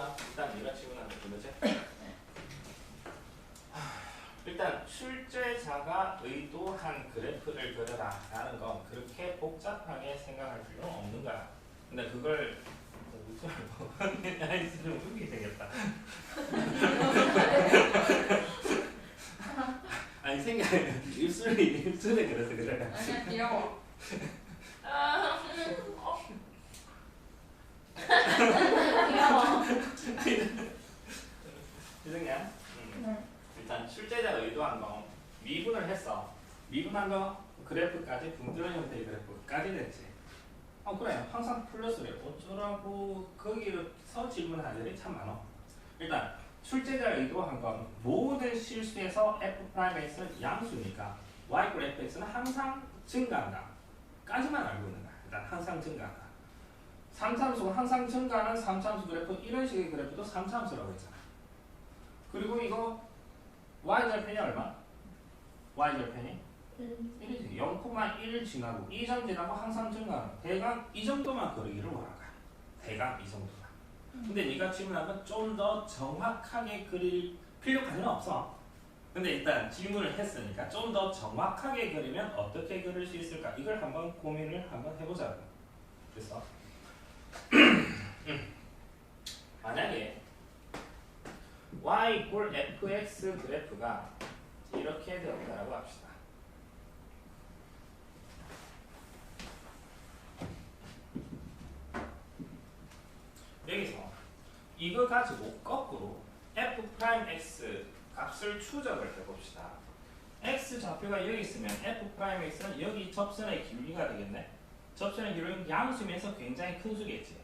질문해봐. 일단 네가 질문하는 거 그러지? 일단 출제자가 의도한 그래프를 그려라 라는 건 그렇게 복잡하게 생각할 필요는 없는 거야. 근데 그걸 웃지 말고 아이 좀 웃기게 생겼다. 아니 생각 입술에 그래서 그래. 아니야 귀여워. 귀여워. 죄송해요. 네. 일단 출제자가 의도한 거 미분을 했어. 미분한 거 그래프까지 붕뜨는 형태의 그래프까지 됐지. 그래 항상 플러스래. 어쩌라고 거기서 질문할 일이 참 많아. 일단 출제자가 의도한 건 모든 실수에서 f'x는 양수니까 y = fx는 항상 증가한다 까지만 알고 있는 거야. 일단 항상 증가한다. 3참수가 항상 증가하는 3참수 그래프, 이런 식의 그래프도 3참수라고 했잖아. 그리고 이거 y절편이 얼마? y절편이 1이지. 0,1 지나고 2점 지나고 항상 증가하는 대강 이 정도만 그리기를 원한 거야. 대강 이 정도만. 근데 네가 질문하면 좀 더 정확하게 그릴 필요까지는 없어. 근데 일단 질문을 했으니까 좀 더 정확하게 그리면 어떻게 그릴 수 있을까? 이걸 한번 고민을 한번 해보자고. 그래서 만약에 y = fx 그래프가 이렇게 되었다라고 합시다. 여기서 이거 가지고 거꾸로 f'x 값을 추적을 해봅시다. x 좌표가 여기 있으면 f'x는 여기 접선의 길이가 되겠네. 접선의 길이는 양수면서 굉장히 큰 수겠지.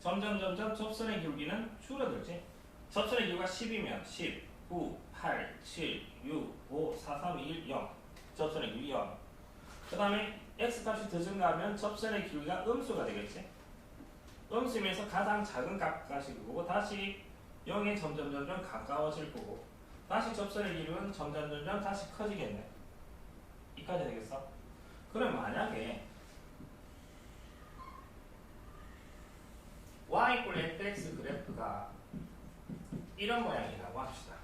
점점 접선의 길이는 줄어들지. 접선의 길이가 10이면 10, 9, 8, 7, 6, 5, 4, 3, 2, 1, 0. 접선의 길이 0. 그 다음에 x값이 더 증가하면 접선의 길이가 음수가 되겠지. 음수면서 가장 작은 값까지 보고 다시 0에 점점 가까워질 거고 다시 접선의 길이는 점점 다시 커지겠네. 이까지 되겠어? 그럼 만약에 y = fx 그래프가 이런 모양이라고 합시다.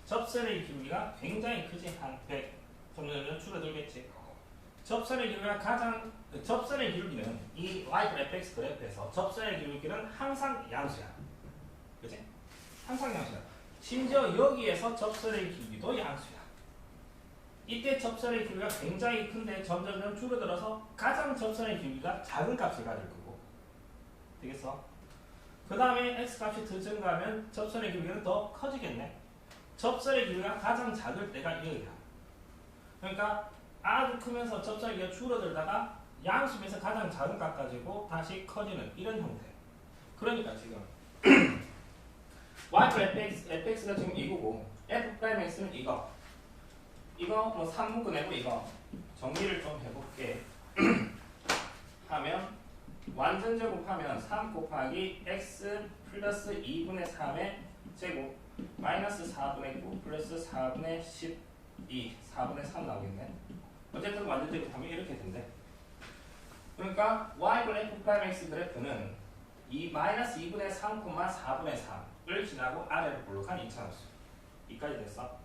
접선의 길이가 굉장히 크지. 한 100 점점 줄어들겠지. 접선의 길이는 이 y = fx 그래프에서 접선의 길이는 항상 양수야. 그치? 항상 양수야. 심지어 여기에서 접선의 길이도 양수야. 이때 접선의 길이가 굉장히 큰데 점점 줄어들어서 가장 접선의 길이가 작은 값을 가질 거고. 되겠어? 그 다음에 x값이 더 증가하면 접선의 길이는 더 커지겠네. 접선의 길이가 가장 작을 때가 여기야. 그러니까 아주 크면서 접선의 길이가 줄어들다가 양수면서 가장 작은 값 가지고 다시 커지는 이런 형태. 그러니까 지금 y = fx가 지금 이거고 f'x는 이거 뭐 3묶어내고 이거 정리를 좀 해볼게. 하면 완전 제곱하면 3 곱하기 x 플러스 2분의 3의 제곱 마이너스 4분의 9 플러스 4분의 12 4분의 3 나오겠네. 어쨌든 완전 제곱하면 이렇게 된대. 그러니까 y = f'x 그래프는 이 마이너스 2분의 3, 4분의 3을 지나고 아래로 볼록한 2차함수. 이까지 됐어.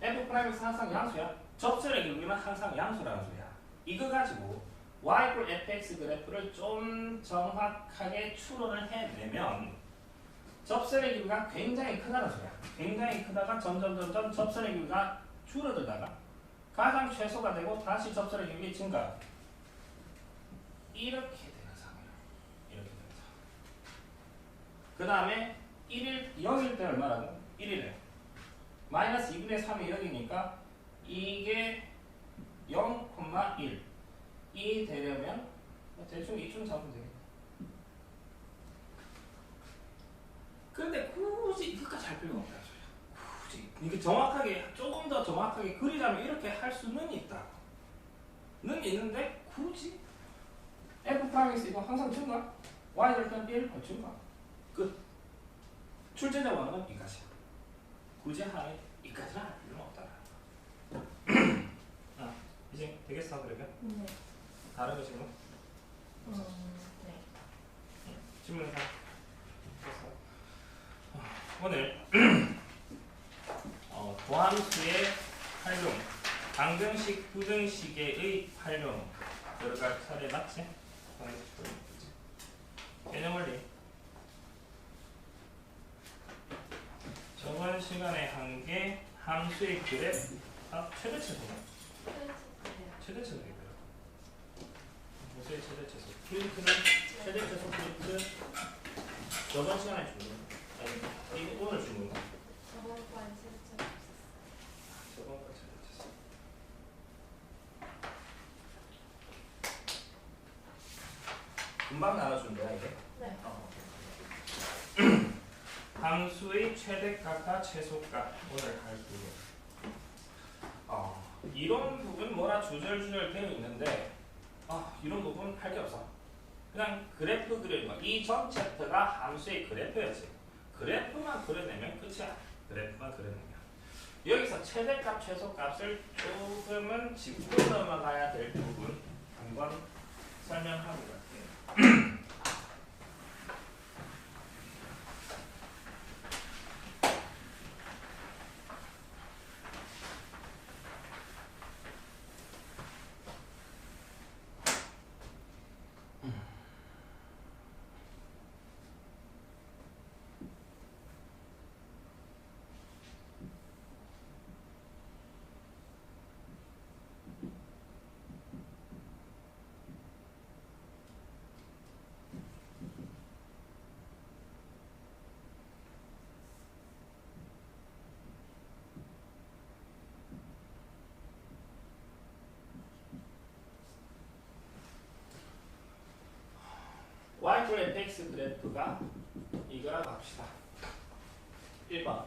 f'x 항상 양수야. 접선의 길이는 항상 양수라는 소리야. 이거 가지고 y = fx 그래프를 좀 정확하게 추론을 해내면 접선의 길이가 굉장히 크다는 소리야. 굉장히 크다가 점점 접선의 길이가 줄어들다가 가장 최소가 되고 다시 접선의 길이 증가. 이렇게 되는 상황이야. 이렇게 되는 상황. 그 다음에 0일 때 얼마라고? 1이래. 마이너스 2분의 3이 여기니까 이게 0,1. 이 되려면 대충 이쯤 잡으면 되겠다. 근데 굳이 이것까지 할 필요가 없다는 소리야. 굳이 이게 정확하게 조금 더 정확하게 그리자면 이렇게 할 수는 있다. 는 있는데 굳이 f'x 이거 항상 증가, y절편 1 증가. 끝. 출제자 원하는 이까지야. 굳이 하에 이까지는 할 필요는 없다. 이제 되겠어 그러면? 네. 다른 거 질문? 네. 질문해서 됐어. 오늘 도함수의 활용, 방정식, 부등식의 활용 들어갈 차례 맞지? 개념 원리. 저번 시간에 한 게 함수의 그래프, 최대치수가 최대치수이더라고. 함수의 최대치수. 프린트는 최대치수 프린트. 저번 시간에 준 거. 아니, 이거 오늘 준 건가? 저번 거 최대치수. 금방 나눠준 거야 이게? 네. 함수의 최대값과 최소값 오늘 할 부분. 이런 부분 뭐라 주절주절 되어 있는데 이런 부분 할 게 없어. 그냥 그래프 그리는 거. 이 전 챕터가 함수의 그래프였지. 그래프만 그려내면 끝이야. 그래프만 그려내면. 여기서 최대값, 최소값을 조금은 짚고 넘어가야 될 부분 한번 설명하고 갈게요. y 플 fx 그래프가 이거라고 합시다. 1번.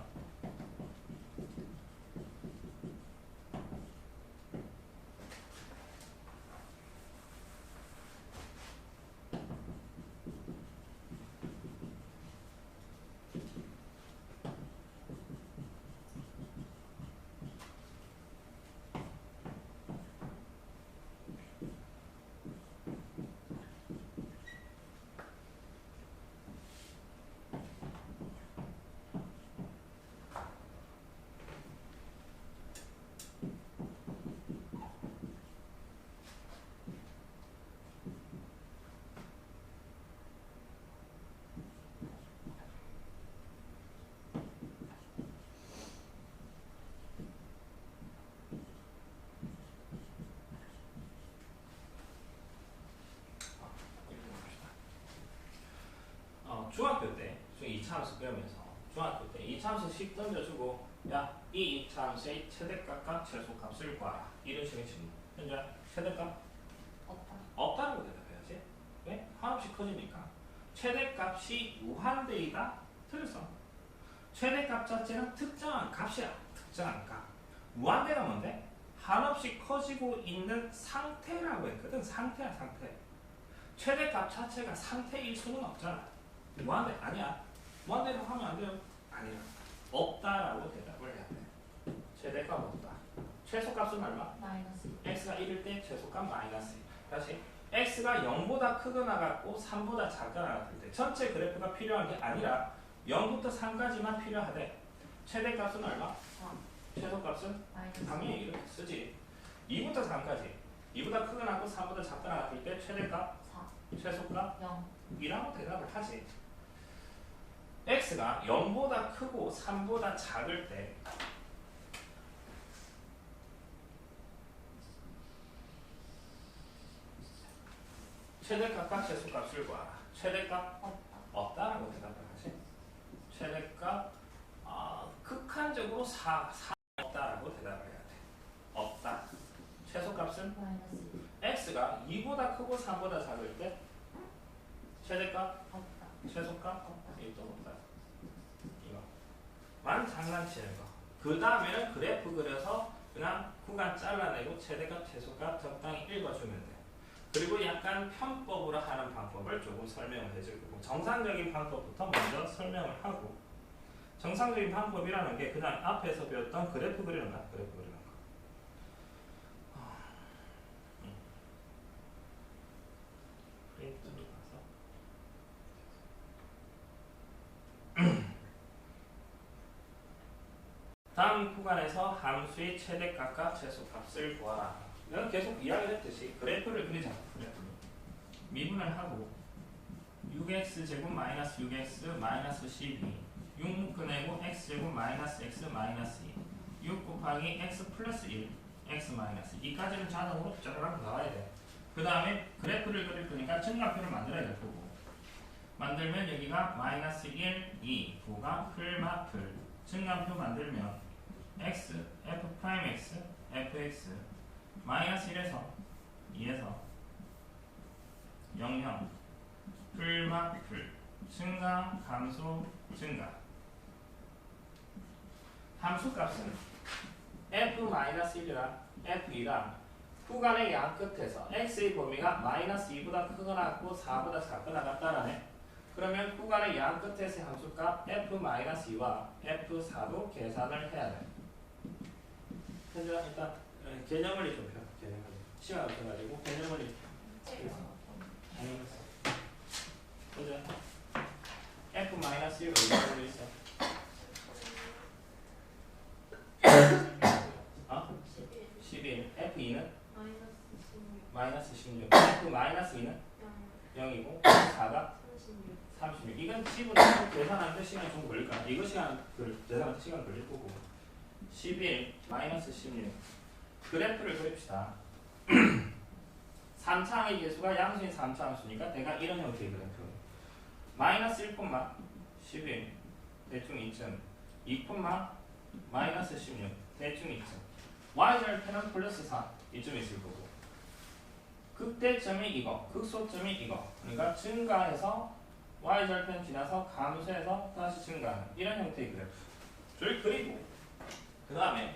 중학교 때, 2차 함수 배우면서 중학교 때 2차 함수씩 던져주고 야, 이 2차 함수의 최대값과 최소값을 구하라. 이런 식의 질문. 현재 최대값? 없다라고 대답해야지. 왜? 한없이 커지니까. 최대값이 무한대이다? 틀렸어. 최대값 자체는 특정한 값이야. 특정한 값. 무한대가 뭔데? 한없이 커지고 있는 상태라고 했거든. 상태야, 상태. 최대값 자체가 상태일 수는 없잖아. 무한대 아니야. 무한대로 하면 안 돼요. 아니야. 없다라고 대답을 해야 돼. 최대값 없다. 최소값은 얼마? x가 1일 때 최소값 마이너스 1. 다시 x가 0보다 크거나 같고 3보다 작거나 같을 때 전체 그래프가 필요한 게 아니라 0부터 3까지만 필요하대. 최대값은 얼마? 최소값은? 당연히 이렇게 쓰지. 2부터 3까지 2보다 크거나 같고 3보다 작거나 같을 때 최대값? 최소값? 0이라고 대답을 하지. x가 0보다 크고 3보다 작을 때 최대값과 최소값을 구하라. 최대값? 없다라고 대답을 하지. 최대값 극한적으로 4 없다라고 대답을 해야 돼. 없다. 최소값은? x가 2보다 크고 3보다 작을 때 최대값? 최소값? 이것도 없다. 이거. 만 장난치는 거. 그 다음에는 그래프 그려서 그냥 구간 잘라내고 최대값, 최소값 적당히 읽어주면 돼. 그리고 약간 편법으로 하는 방법을 조금 설명을 해줄 거고, 정상적인 방법부터 먼저 설명을 하고, 정상적인 방법이라는 게 그냥 앞에서 배웠던 그래프 그리는 거, 그래프 그리는 거. 프린트로 가서 다음 구간에서 함수의 최대값과 최소값을 구하라. 이건 계속 이야기했듯이 그래프를 그리자. 그래프를. 미분을 하고 6x제곱 마이너스 6x 마이너스 12 6 묶어내고 x제곱 마이너스 x 마이너스 2 6 곱하기 x 플러스 1 x 마이너스 2까지는 자동으로 짜라락 나와야 돼. 그 다음에 그래프를 그릴 거니까 증가표를 만들어야 될 거고 만들면 여기가 마이너스 1, 2, 9가 풀마풀 증가표 만들면 x, f 프라임 x, fx 마이너스 1에서 2에서 0, 0 풀마풀 증가, 감소, 증가 함수값은 f-1이랑 f2랑 구간의 양 끝에서 x의 범위가 마이너스 2보다 크거나 같고 4보다 작거나 같다라네. 그러면 구간의 양 끝에서의 함수값 f-2와 f4도 계산을 해야 돼. 현재 일단 개념을 좀 펴. 개념을 시간 없어가지고 개념을 그죠? f-1을 얼마로 있어? 어? 11. f2는? 마이너스 16. f-2는? 0이고 4가? 36. 이건 집어넣고 계산하는데 시간이 좀 걸릴 거야. 이거 계산하는데 시간 걸릴 거고 11 마이너스 16. 그래프를 그립시다. 3차의 계수가 양수인 3차 함수니까 대략 이런 형태의 그래프. 마이너스 1, 11 대충 2점 2, 마이너스 16 대충 2점 y절편은 플러스 4 이쯤 있을 거고 극대점이 이거 극소점이 이거 그러니까 증가해서 y절편 지나서 감소해서 다시 증가하는 이런 형태의 그래프 줄 그리고 그 다음에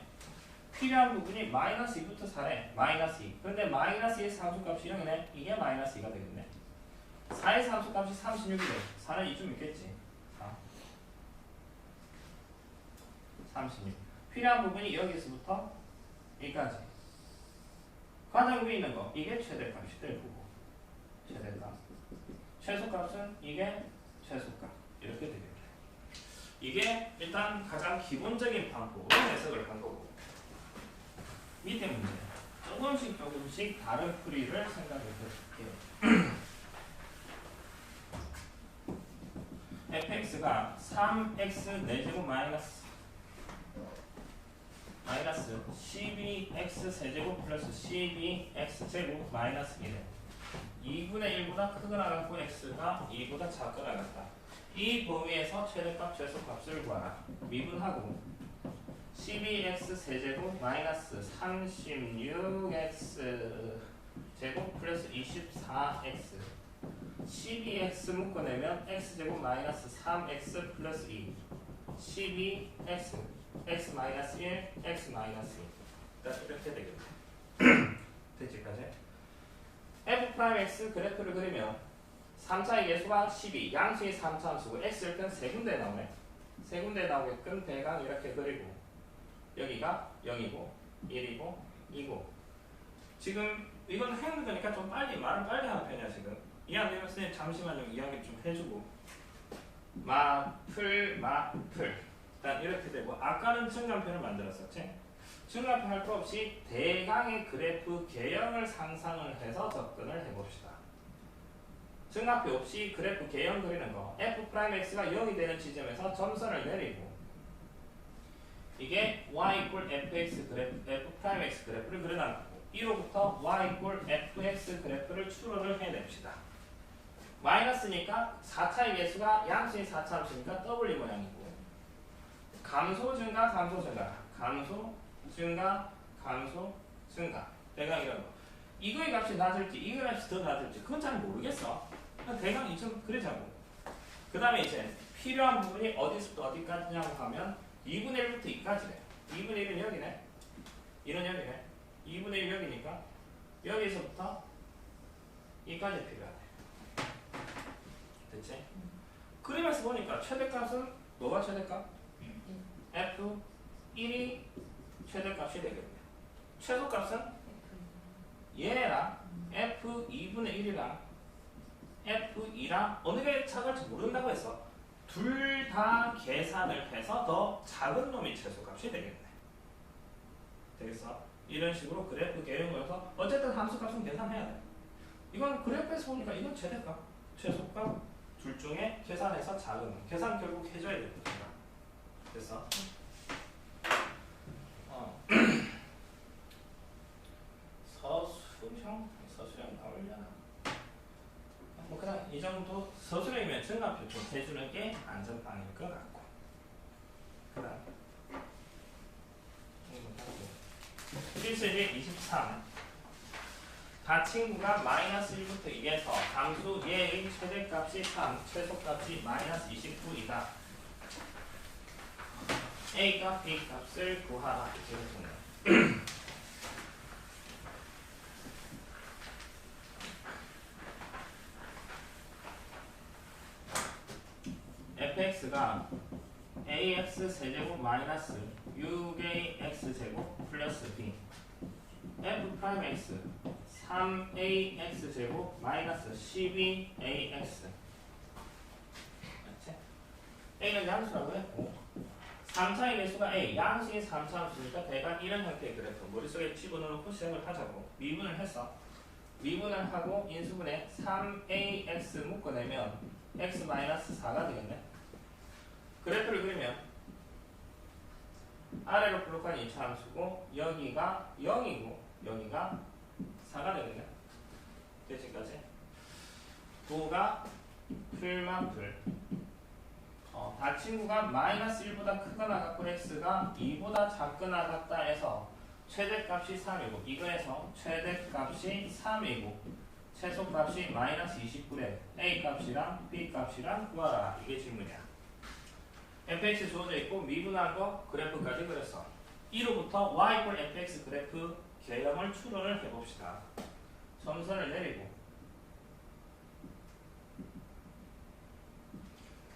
필요한 부분이 마이너스 2부터 4래 마이너스 2 그런데 마이너스 2의 상수값이 0이네 이게 마이너스 2가 되겠네 4의 상수값이 36이래 4는 이쯤 있겠지 36 필요한 부분이 여기서부터 여기까지 가장 위에 있는 거 이게 최대값이 될 거고 최대값 최소값은 이게 최소값 이렇게 되겠네 이게 일단 가장 기본적인 방법으로 해석을 한 거고 밑에 문제 조금씩 다른 풀이를 생각해 볼게요 fx가 3x 4제곱 마이너스 12x 세제곱 플러스 12x 제곱 마이너스 1에 2분의 1보다 크거나 같고 x가 2보다 작거나 같다. 이 범위에서 최대값 최소값을 구하라. 미분하고 12x 세제곱 마이너스 36x 제곱 플러스 24x 12x 묶어내면 x제곱 마이너스 3x 플러스 2 12x x 마이너스 1 x 마이너스 2 이렇게 되겠네 됐지까지 f'(x) 그래프를 그리면 3차의 계수가 12 양수의 3차 함수고 x절편 3군데 나오네 3군데 나오게끔 대강 이렇게 그리고 여기가 0이고 1이고 2고 지금 이건 해는 거니까 좀 빨리 말을 빨리 하는 편이야 지금 이해 안 되면 선생님 잠시만요 이야기 좀 해주고 마풀 일단 이렇게 되고 아까는 증가표를 만들었었지 증가표 할 거 없이 대강의 그래프 개형을 상상을 해서 접근을 해봅시다 증가표 없이 그래프 개형 그리는 거 f'x가 0이 되는 지점에서 점선을 내리고 이게 y fx 그래프 f'x 그래프를 그려나가는 거고 1호부터 y fx 그래프를 추론을 해냅시다 마이너스니까 4차의 계수가 양수인 4차 함수니까 W 모양이고 감소 증가 감소 증가 감소 증가 감소 증가 대강 이런 거 이거의 값이 낮을지 이거의 값이 더 낮을지 그건 잘 모르겠어 대강 이 좀 그리자고 그 다음에 이제 필요한 부분이 어디서부터 어디까지냐고 하면 2분의 1부터 2까지래 2분의 1은 여기네 1은 여기네 2분의 1 여기니까 여기서부터 2까지 필요하네 됐지? 그림에서 보니까 최대값은 뭐가 최대값? F1이 최대값이 되겠네. 최소값은 얘랑 F2분의 1이랑 F2랑 어느 게 작을지 모른다고 해서 둘 다 계산을 해서 더 작은 놈이 최소값이 되겠네. 되겠어? 이런 식으로 그래프 개형을 해서 어쨌든 함수값은 계산해야 돼. 이건 그래프에서 보니까 이건 최대값, 최소값 둘 중에 계산해서 작은 거. 계산 결국 해줘야 됩니다. 됐어? 서술형 나오려나? 뭐 그냥 이 정도 서술형이면 증가표 좀 해주는 게 안전빵일 것 같고. 그다음 필수제 23. 다친구가 마이너스 1부터 2에서 함수 얘의 최대값이 3, 최소값이 마이너스 29이다. A값, B값을 구하라. 이렇게 fx가 ax 세제곱 마이너스 6ax 제곱 플러스 b f 프라임 x 3ax 제곱 마이너스 12ax 맞지? a는 양수라고 했고 3차의 개수가 a, 양식이 3차 함수니까 대략 이런 형태의 그래프 머릿속에 집어넣고 시작을 하자고 미분을 했어. 미분을 하고 인수분해 3ax 묶어내면 x-4가 되겠네. 그래프를 그리면 아래로 블록한 2차 함수고 여기가 0이고 여기가 4가 되겠네. 대신까지 9가 풀만풀 다친구가 마이너스 1보다 크거나 같고 x가 2보다 작거나 같다 해서 최대값이 3이고 이거에서 최대값이 3이고 최소값이 마이너스 29래 a값이랑 b값이랑 구하라. 이게 질문이야. fx 주어져 있고 미분한 거 그래프까지 그렸어. 1호부터 y = fx 그래프 개형을 추론을 해봅시다. 점선을 내리고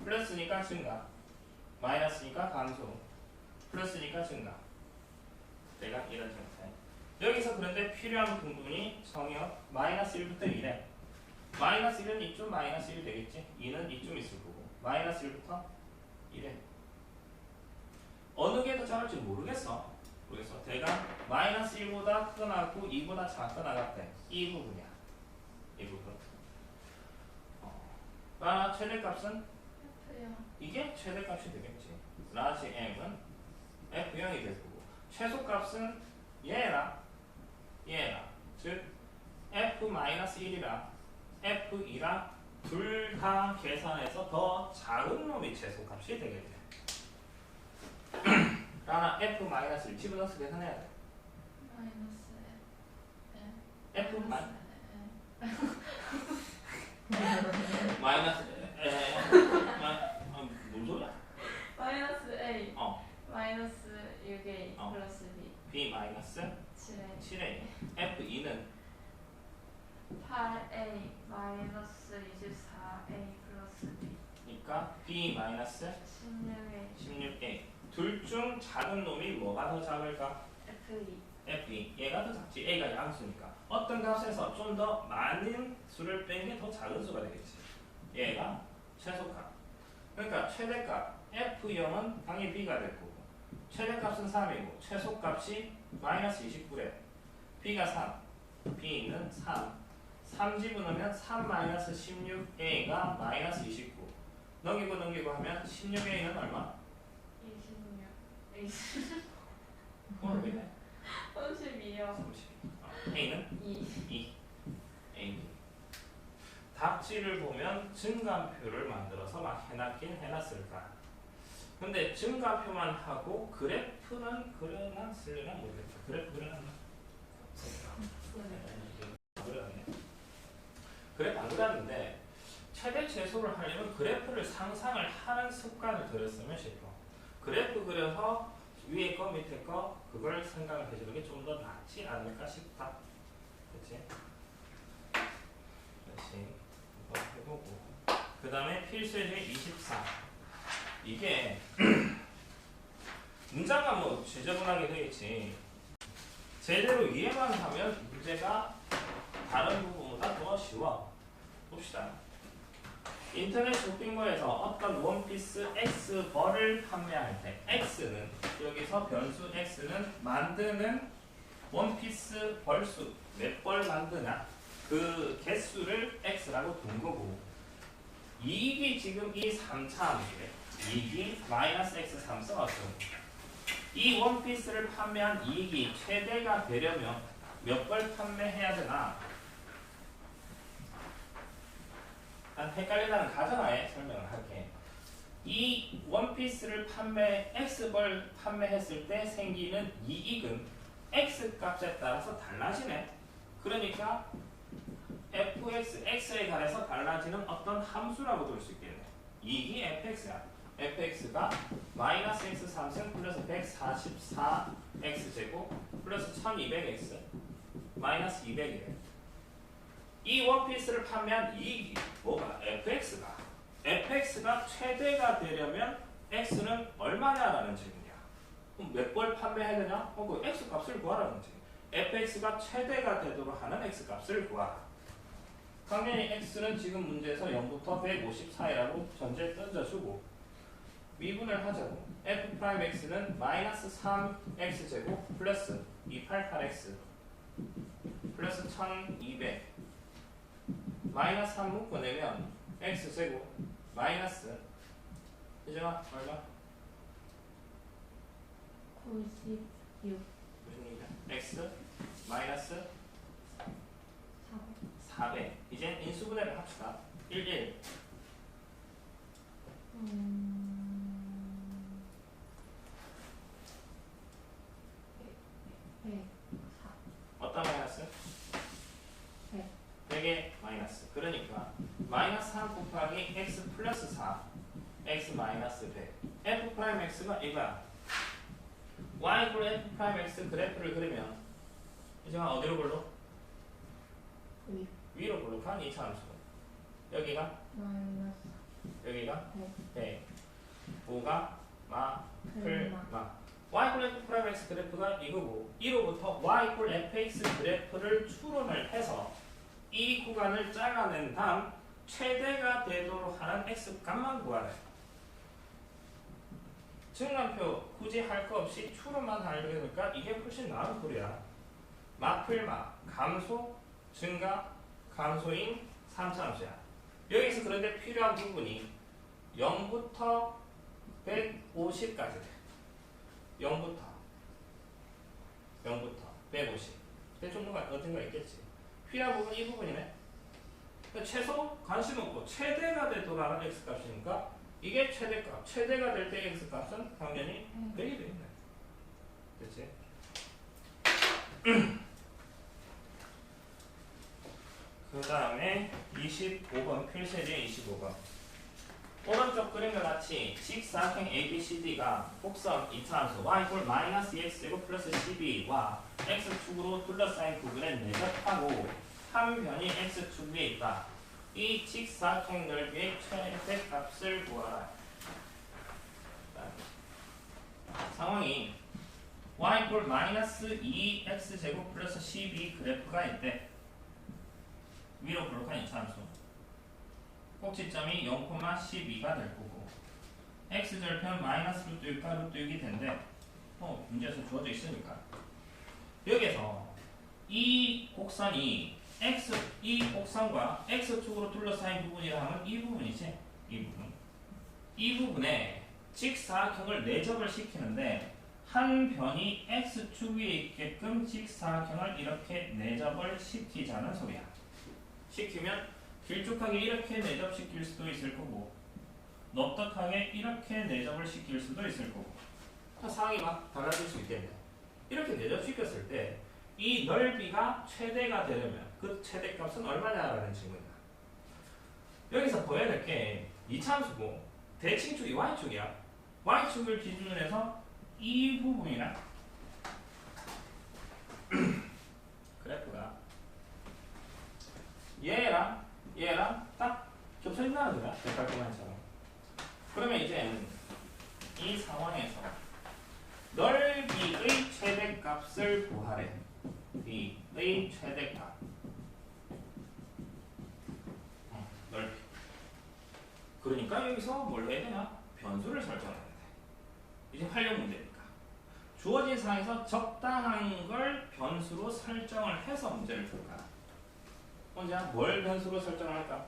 플러스니까 증가, 마이너스니까 감소, 플러스니까 증가. 내가 이런 형태. 여기서 그런데 필요한 부분이 성역 마이너스 1부터 2래. 마이너스 1은 이쯤 마이너스 1 되겠지? 2는 이쯤 있을 거고 마이너스 1부터 1에 어느 게 더 작을지 모르겠어. 대강 마이너스 1보다 크거나 같고 2보다 작거나 같대. 이 부분이야. 이 부분. 최대값은 이게 최대값이 되겠지. 라지 m은 f0이 될 거고 최소값은 얘랑 즉 f-1이랑 f2랑 둘 다 계산해서 더 작은 놈이 최소값이 되겠네. 라나 f-1 집어넣어서 계산해야 돼. f 마이너스 뭔 소리야? 마이너스 A 마이너스 6A 어. 플러스 B b 마이너스 7A 7a f2는 8A 마이너스 24A 플러스 B 그러니까 b 마이너스 16A 16a 둘 중 작은 놈이 뭐가 더 작을까? F2 f2 얘가 더 작지. a가 양수니까 어떤 값에서 좀 더 많은 수를 뺀 게 더 작은 수가 되겠지. 얘가 최소값. 그러니까 최대값 f0은 당연히 b가 될 거고 최대값은 3이고 최소값이 마이너스 29래. b가 3 b는 3 집어넣으면 3 마이너스 16a가 마이너스 29 넘기고 하면 16a는 얼마? 26 모르겠네. 32요 32 a는 2 2 a 답지를 보면 증가표를 만들어서 막 해놨긴 해놨을까. 근데 증가표만 하고 그래프는 그려나 쓸려나 모르겠다. 그래프 그려놨나? 그려놨네. 그래프 안 그렸는데 최대 최소를 하려면 그래프를 상상을 하는 습관을 들였으면 싶어. 그래프 그려서 위에 거 밑에 거 그걸 생각을 해주는 게 좀 더 낫지 않을까 싶다. 그치? 그렇지. 해보고 그 다음에 필수제 24 이게 문장만 뭐 지저분하게 되겠지. 제대로 이해만 하면 문제가 다른 부분보다 더 쉬워. 봅시다. 인터넷 쇼핑몰에서 어떤 원피스 X 벌을 판매할 때 X는 여기서 변수 X는 만드는 원피스 벌수 몇 벌 만드냐 그 개수를 x라고 둔 거고 이익이 지금 이 3차 함수래. 이익이 마이너스 x3 써왔어. 이 원피스를 판매한 이익이 최대가 되려면 몇 벌 판매해야 되나? 난 헷갈린다는 가정하에 설명을 할게. 이 원피스를 X벌 판매했을 때 생기는 이익은 X 값에 따라서 달라지네. 그러니까 fx, x에 관해서 달라지는 어떤 함수라고 볼 수 있겠네. 이익이 fx야. fx가 마이너스 x 3승 플러스 144x제곱 플러스 1200x 마이너스 200이래. 이 원피스를 판매한 이익이 뭐가? fx가 최대가 되려면 x는 얼마냐라는 질문이야. 그럼 몇 벌 판매해야 되냐? 그 x 값을 구하라는 거지. fx가 최대가 되도록 하는 x 값을 구하라. 당연히 x는 지금 문제에서 0부터 154이라고 전제 던져주고 미분을 하자고. f'x는 마이너스 3x제곱 플러스 288x 플러스 1200 마이너스 3 묶어내면 x제곱 마이너스 이제가 얼마? 96 무슨 얘기야? x 마이너스 400 이제 인수분해를 합시다. 1, 104 어떤 마이너스? 100 100의 마이너스. 그러니까 마이너스 3 곱하기 x 플러스 4 x 마이너스 100 f'x가 이거야. y 이퀄 f'x 그래프를 그리면 이제 어디로 볼로? 위로 볼로 간 2차 함수. 여기가 마이너스 여기가 100 100 5가 마 얼마? 마 y 이퀄 f'x 그래프가 이거고 이로부터 y 이퀄 fx 그래프를 추론을 해서 이 구간을 잘라낸 다음 최대가 되도록 하는 x 값만 구하래. 증간표 굳이 할 거 없이 추론만 하려니까 이게 훨씬 나은 꼴이야. 마플마 감소 증가 감소인 3차 함수야. 여기서 그런데 필요한 부분이 0부터 150까지 돼. 0부터 150 대충 뭔가 어딘가 있겠지. 필요한 부분 이 부분이네. 그러니까 최소 관심 없고 최대가 되도록 하는 x값이니까 이게 최대값. 최대가 될 때 x값은 당연히 100이 되겠네. 그치? 그 다음에 25번 필세제 25번 오른쪽 그림과 같이 직사각형 ABCD가 곡선 2차함수 y 이퀄 마이너스 x제곱 플러스 12와 x축으로 둘러싸인 부분에 내접하고 한 변이 x축 위에 있다. 이 직사각형 넓이의 최대값을 구하라. 상황이 y 이퀄 마이너스 2x제곱 플러스 12 그래프가 있대. 위로 볼록한 2차함수 꼭지점이 0,12가 될 거고 x절편 마이너스 루트 6과 루트 6이 된대. 문제에서 주어져 있으니까 여기서 이 곡선이 이 곡선과 x축으로 둘러싸인 부분이라 하면 이 부분이지. 이 부분에 직사각형을 내접을 시키는데 한 변이 x축 위에 있게끔 직사각형을 이렇게 내접을 시키자는 소리야. 시키면 길쭉하게 이렇게 내접시킬 수도 있을 거고 넙떡하게 이렇게 내접을 시킬 수도 있을 거고 상황이 막 달라질 수 있겠네. 이렇게 내접시켰을 때 이 넓이가 최대가 되려면 그 최대값은 얼마냐라는 질문이다. 여기서 보여야 될 게 이차함수고 대칭축이 y축이야. y축을 기준으로 해서 이 부분이랑 그래프가 얘랑 딱 겹쳐있다는 거야. 백깔끔한처럼. 그러면 이제 이 상황에서 넓이의 최대값을 구하래. B의 최대값. 넓이. 그러니까 여기서 뭘 해야 되냐? 변수를 설정해야 돼. 이제 활용 문제니까. 주어진 상황에서 적당한 걸 변수로 설정을 해서 문제를 풀 거야. 먼저 뭘 변수로 설정을 할까?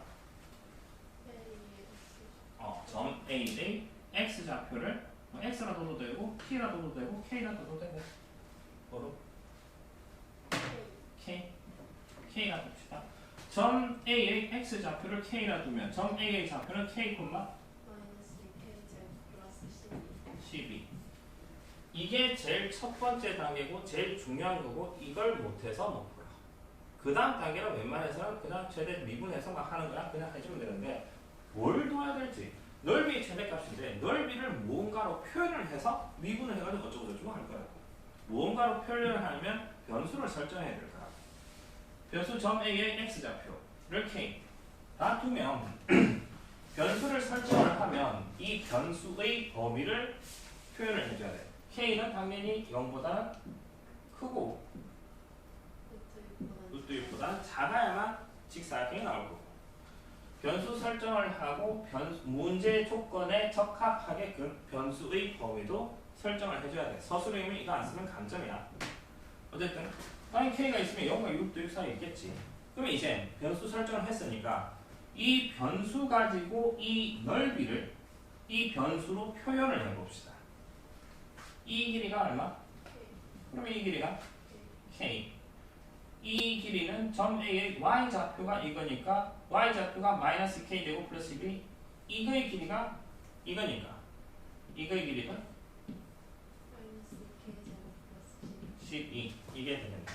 점 A의 x 좌표를 x라 둬도 되고 t라 둬도 되고 k라 둬도 되고 뭐로? k라 둡시다. 점 A의 x 좌표를 k라 두면 점 A의 좌표는 k, 12. 이게 제일 첫 번째 단계고 제일 중요한 거고 이걸 못해서 못 풀어. 그 다음 단계는 웬만해서는 그냥 최대 미분해서 막 하는 거야. 그냥 해주면 되는데 뭘 둬야 될지. 넓이의 최대값인데 넓이를 무언가로 표현을 해서 미분을 해가지고 어쩌고저쩌고 할 거야. 무언가로 표현을 하면 변수를 설정해야 될 거야. 변수 점 A의 x좌표를 k 다 두면 변수를 설정을 하면 이 변수의 범위를 표현을 해줘야 돼. k는 당연히 0보다 크고 루트 6보다 작아야만 직사각형이 나올 거고 변수 설정을 하고 문제 조건에 적합하게 그 변수의 범위도 설정을 해줘야 돼. 서술형이면 이거 안 쓰면 감점이야. 어쨌든 당연히 k가 있으면 0과 6도 6 사이에 있겠지. 그러면 이제 변수 설정을 했으니까 이 변수 가지고 이 넓이를 이 변수로 표현을 해봅시다. 이 길이가 얼마? 그러면 이 길이가 k. 이 길이는 점 A의 y좌표가 이거니까 y좌표가 마이너스 k 되고 플러스 1이 이거의 길이가 이거니까 이거의 길이는 12 이게 됩니다.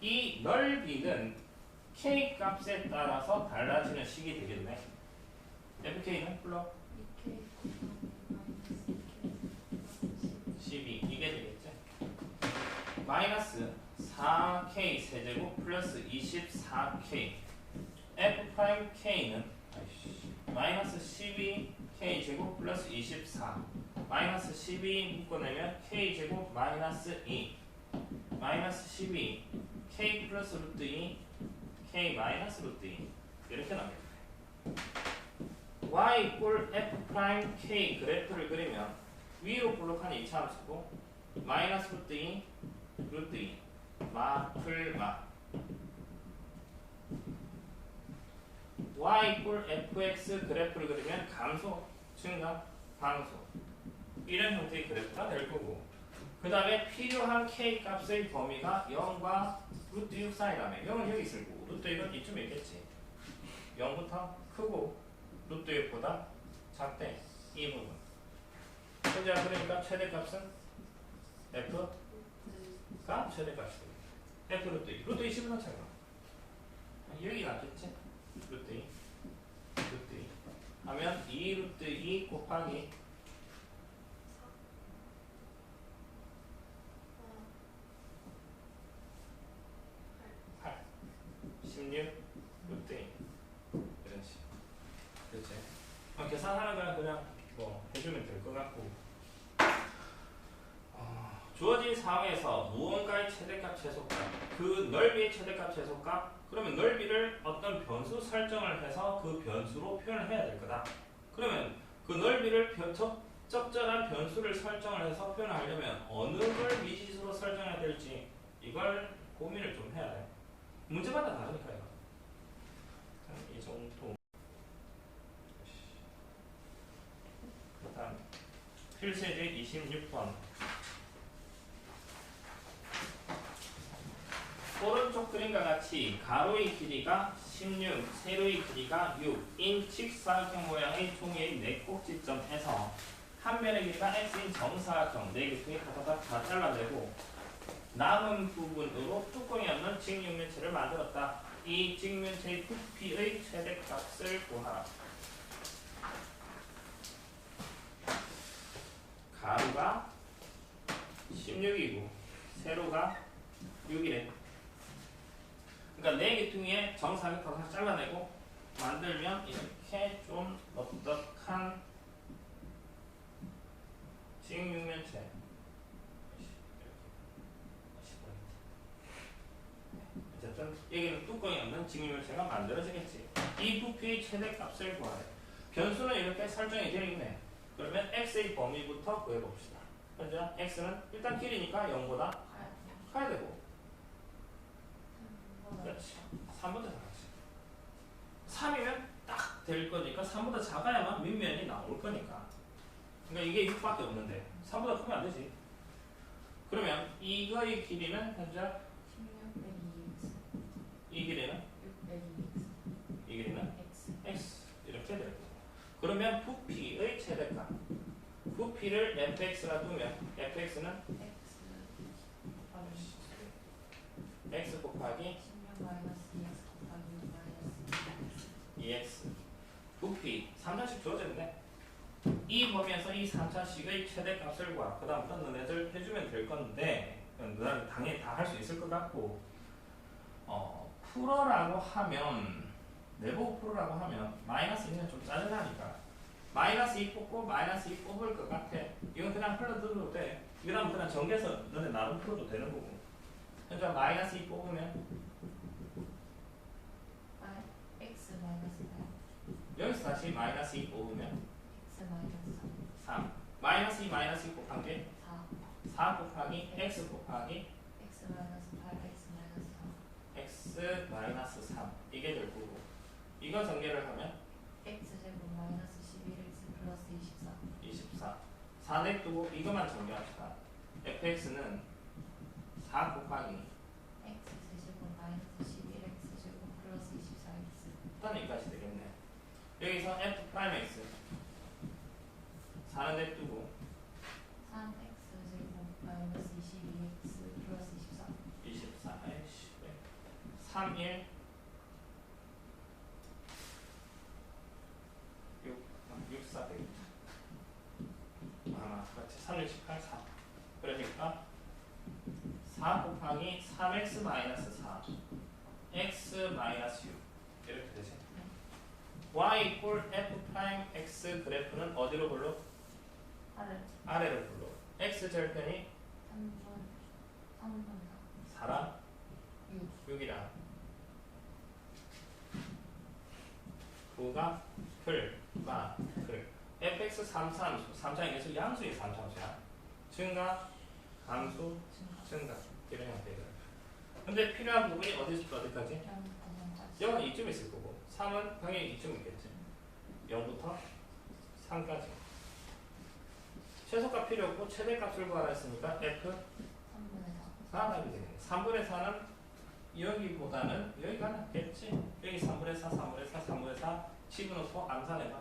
이 넓이는 k 값에 따라서 달라지는 식이 되겠네. fk는 불러 12 이게 되겠지. 마이너스 4k 세제곱 플러스 24k f'k는 마이너스 12k 제곱 플러스 24 마이너스 12 묶어내면 k 제곱 마이너스 2 마이너스 12 k 플러스 루트 2 k 마이너스 루트 2 이렇게 나옵니다. y 이꼴 f'k 그래프를 그리면 위로 볼록한 이차함수고 마이너스 루트 2 루트 2 마플마 y 이꼴 fx 그래프를 그리면 감소, 증가, 방소 이런 형태의 그래프가 될 거고 그 다음에 필요한 k 값의 범위가 0과 루트 6 사이라며 0은 여기 있을 거고 루트 6은 이쯤에 있겠지. 0부터 크고 루트 6보다 작대 이 부분 현재 그러니까 최대값은 f가 최대값이 됩니다. f 루트 2 루트 2 10은 차이가 여기 낫겠지. 루트 2 루트 2 하면 2 루트 2 곱하기 8 16 루트 2 이런 식. 그렇지. 계산하는 거는 그냥 뭐 해주면 될 것 같고 주어진 상황에서 무언가의 최대값 최소값 그 넓이의 최대값 최소값 그러면 넓이를 어떤 변수 설정을 해서 그 변수로 표현을 해야 될 거다. 그러면 그 넓이를 적절한 변수를 설정을 해서 표현을 하려면 어느 걸 미지수로 설정해야 될지 이걸 고민을 좀 해야 돼. 문제마다 다르니까 이거. 이 정도. 일단 필수제 26번 오른쪽 그림과 같이 가로의 길이가 16, 세로의 길이가 6인 직사각형 모양의 종이의 네 꼭지점에서 한 면의 길이가 x인 정사각형 네 개 중에 다 잘라내고 남은 부분으로 뚜껑이 없는 직육면체를 만들었다. 이 직면체의 부피의 최대값을 구하라. 가로가 16이고 세로가 6이래. 그러니까 네 개퉁이에 정사각형 다 잘라내고 만들면 이렇게 좀 넉넉한 직육면체. 어쨌든 여기는 뚜껑이 없는 직육면체가 만들어지겠지. 이 부피의 최대값을 구하래. 변수는 이렇게 설정이 되어 있네. 그러면 x의 범위부터 구해봅시다. 현재 x는 일단 길이니까 0보다 커야 되고 그렇지 3보다 작지 3이면 딱 될 거니까 3보다 작아야만 밑면이 나올 거니까 그러니까 이게 6밖에 없는데 3보다 크면 안 되지 그러면 이거의 길이는 현재 16 빼기 2x 이 길이는 6 빼기 2x 이 길이는 x x 이렇게 될 거고 그러면 부피의 최대값 부피를 fx라 두면 fx는 x 곱하기 16 마이너스 2x 곱하기 6 마이너스 2x 부피 3차씩 주어졌네 이 범위에서 이 3차씩의 최대값을 구하 그 다음부터 너네들 해주면 될 건데 너네들 당연히 다 할 수 있을 것 같고 풀어라고 하면 내보고 풀어라고 하면 마이너스 2는 좀 짜증나니까 마이너스 2 뽑고 마이너스 2 뽑을 것 같아 이건 그냥 흘러들어도 돼 그 다음 그냥 정리해서 너네 나름 풀어도 되는 거고 그러니까 마이너스 2 뽑으면 x 마이너스 8 여기서 다시 마이너스 2 뽑으면 x 마이너스 3 마이너스 2 마이너스 2 곱한 게 4 4 곱하기 x 곱하기 x 마이너스 8 x 마이너스 3 x 마이너스 3 이게 될 거고 이거 전개를 하면 x 제곱 마이너스 11x 플러스 24 24 4넥 두고 이것만 전개합시다 fx는 4 곱하기 x 제곱 마이너스 11x 제곱 플러스 24x 일단 여기까지 되겠네 여기서 f 프라임 x 4는 넥 두고 3x 제곱 마이너스 22x 플러스 24 24 3 1 6 4 되겠다 그렇지 3 6 18 4 그러니까 4 곱하기 3x 마이너스 4 x 마이너스 6 이렇게 되지 y 이퀄 f 프라임 x 그래프는 어디로 불러? 아래로 불러 x 절편이 3분 4랑 6 6이랑 9가 풀, 마, 풀 fx 3참수 3차의 계수 양수의 3참수야 증가, 감수, 증가 이런 형태들 근데 필요한 부분이 어디서부터 어디까지? 0은 이쯤 있을 거고 3은 당연히 이쯤 있겠지 0부터 3까지 최소값 필요 없고 최대값을 구하라 했으니까 f 3분의 4 답이 되겠네 3분의 4는 여기보다는 여기가 낫겠지 여기 3분의 4, 3분의 4, 3분의 4 집어넣고 암산해봐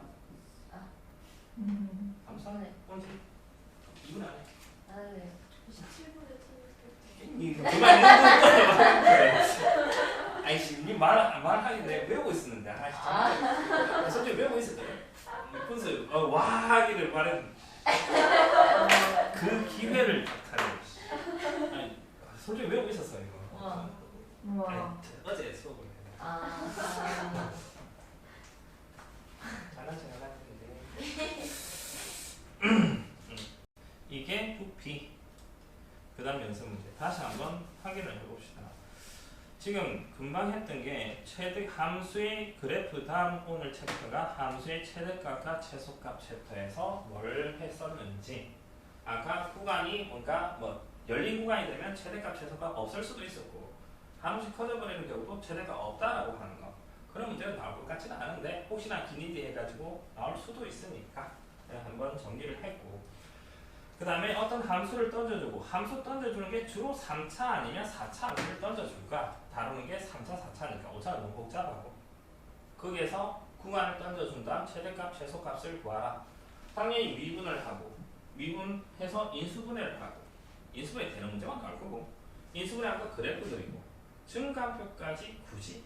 암산 언제? 2분 안에 17분의 이거 그만 그래 아이씨 니 말하기 내가 외우고 있었는데 아이씨 솔직히 외우고 있었거든 분수 와 하기를 바랬는데 그 기회를 타려 아니 솔직히 외우고 있었어 이거 우와 어제 수업을 했는데 잘난 척 해봤는데 이게 부피 그 다음 연습 문제 다시 한번 확인을 해봅시다 지금 금방 했던 게 최대 함수의 그래프 다음 오늘 챕터가 함수의 최대값과 최소값 챕터에서 뭘 했었는지 아까 구간이 뭔가 뭐 열린 구간이 되면 최대값 최소값 없을 수도 있었고 함수이 커져버리는 경우도 최대값 없다라고 하는 거 그런 문제가 나올 것 같지는 않은데 혹시나 기니디 해가지고 나올 수도 있으니까 한번 정리를 했고 그 다음에 어떤 함수를 던져주고 함수 던져주는 게 주로 3차 아니면 4차 함수를 던져줄까 다루는 게 3차, 4차니까 5차가 너무 복잡하고 거기에서 구간을 던져준 다음 최대값, 최소값을 구하라 당연히 미분을 하고 미분해서 인수분해를 하고 인수분해 되는 문제만 나올 거고 인수분해한 거 그래프 그리고 증가표까지 굳이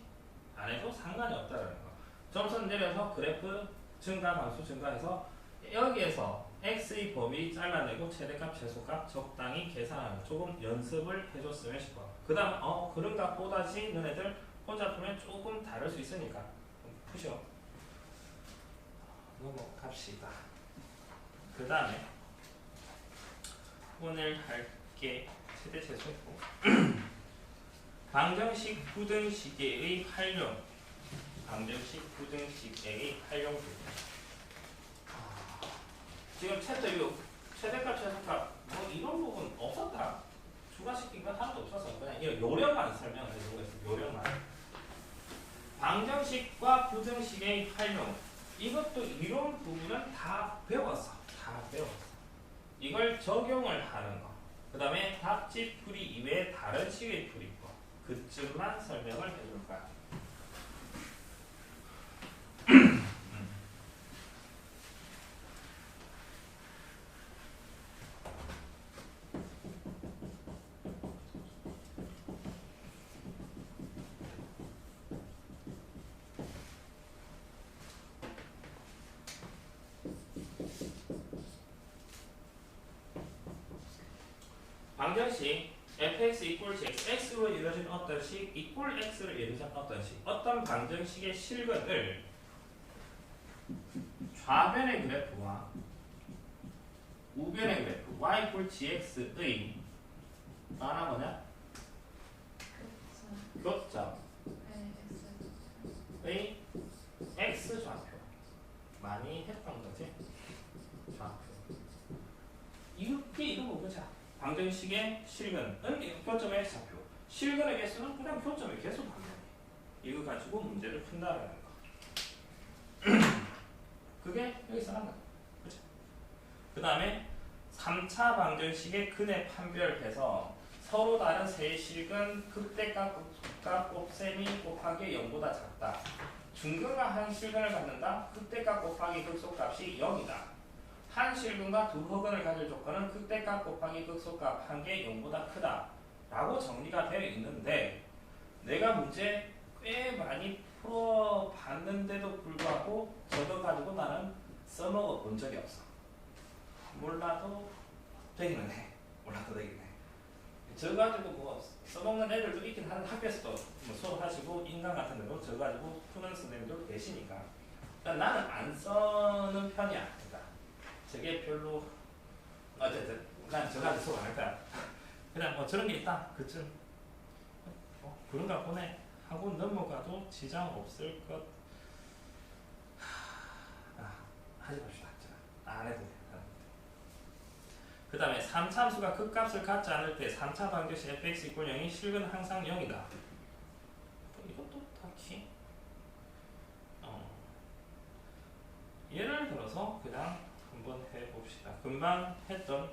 안 해도 상관이 없다는 거 점선 내려서 그래프 증가, 감수 증가해서 여기에서 x의 범위 잘라내고 최대값, 최소값 적당히 계산하는 조금 연습을 해줬으면 싶어. 그 다음 그런가 보다지 너네들 혼자 풀면 조금 다를 수 있으니까 푸셔. 넘어갑시다. 그 다음에 오늘 할게 최대 최소고 방정식 부등식의 활용 방정식 부등식의 활용 부분 지금 챕터 6 최대값 최소값 뭐 이런 부분 없었다. 추가시킨 건 하나도 없어서 그냥 이 요령만 설명을 해주고 있어요. 요령만. 방정식과 부정식의 활용. 이것도 이론 부분은 다 배웠어. 다 배웠어. 이걸 적용을 하는 거. 그 다음에 답지 풀이 이외에 다른 식의 풀이 있고 그쯤만 설명을 해줄 거야. 방정식 fx equals x, x로 이루어진 어떤 식 equal x로 이루어진 어떤 식 어떤 방정식의 실근을 좌변의 그래프와 우변의 그래프 y equal gx의 하나 뭐냐? 교점의 x 좌표 많이 했던 거지? 좌표 이렇게 이루고 보자. 방정식의 실근은 교점의 좌표 실근의 개수는 그냥 교점의 개수 방정 이거 가지고 문제를 푼다라는 거. 그게 여기서 나온 거야. 그렇죠? 그 다음에 3차 방정식의 근의 판별해서 서로 다른 세 실근 극대값 곱셈이 곱하기 0보다 작다. 중근과 한 실근을 갖는다. 극대값 곱하기 극소값이 0이다. 한 실근과 두 허근을 가질 조건은 극대값 곱하기 극소값 한 개 0보다 크다. 라고 정리가 되어 있는데 내가 문제 꽤 많이 풀어봤는데도 불구하고 저거 가지고 나는 써먹어 본 적이 없어. 몰라도 되기는 해. 몰라도 되긴 해. 저거 가지고 뭐 써먹는 애들도 있긴 한데 학교에서도 뭐 수업하시고 인강 같은 데도 저거 가지고 푸는 선생님도 계시니까 나는 안 써는 편이야. 그러니까 저게 별로 어쨌든 난 저거 가지고 수업 안 할 거야. 그냥 뭐 저런 게 있다. 그쯤 그런가 보네 하고 넘어가도 지장 없을 것. 하지 맙시다. 안 해도 돼. 그 다음에 3참수가 극값을 갖지 않을 때 3차 방정식 fx equal 0이 실근 항상 0이다. 이것도 딱히 예를 들어서 그냥 한번 해봅시다. 금방 했던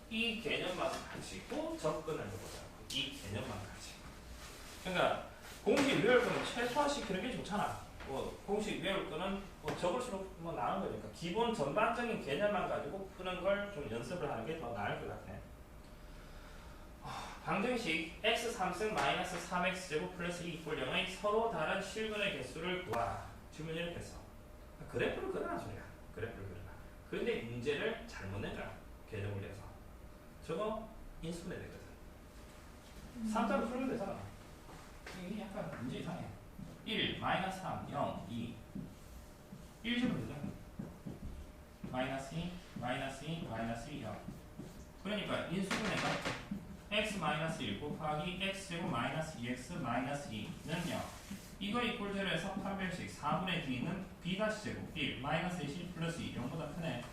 이 개념만 가지고 접근을 해보자고. 이 개념만 가지고. 그러니까 공식 외울 거는 최소화시키는 게 좋잖아. 뭐 공식 외울 거는 뭐 적을수록 뭐 나은 거니까 기본 전반적인 개념만 가지고 푸는 걸 좀 연습을 하는 게 더 나을 것 같아. 방정식 x 3승 마이너스 3x 제곱 플러스 2 equal 0의 서로 다른 실근의 개수를 구하라. 질문이 이렇게 했어. 그래프를 그려라 소리야. 그래프를 그려라. 그런데 문제를 잘못 낸 거야. 개념을 위해서. 저거 인수분해 되거든. 3자로 풀면 되잖아. 이게 약간 문제 이상해. 1, 마이너스 3, 0, 2 1 주면 되잖아. 마이너스 2, 마이너스 2, 마이너스 2, 0 그러니까 인수분해가 x 마이너스 1 곱하기 x제곱 마이너스 2x 마이너스 2는 0 이거 이꼴 제로에서 판별식 4분의 d는 b 다시 제곱 1 마이너스 1 플러스 2 0보다 크네.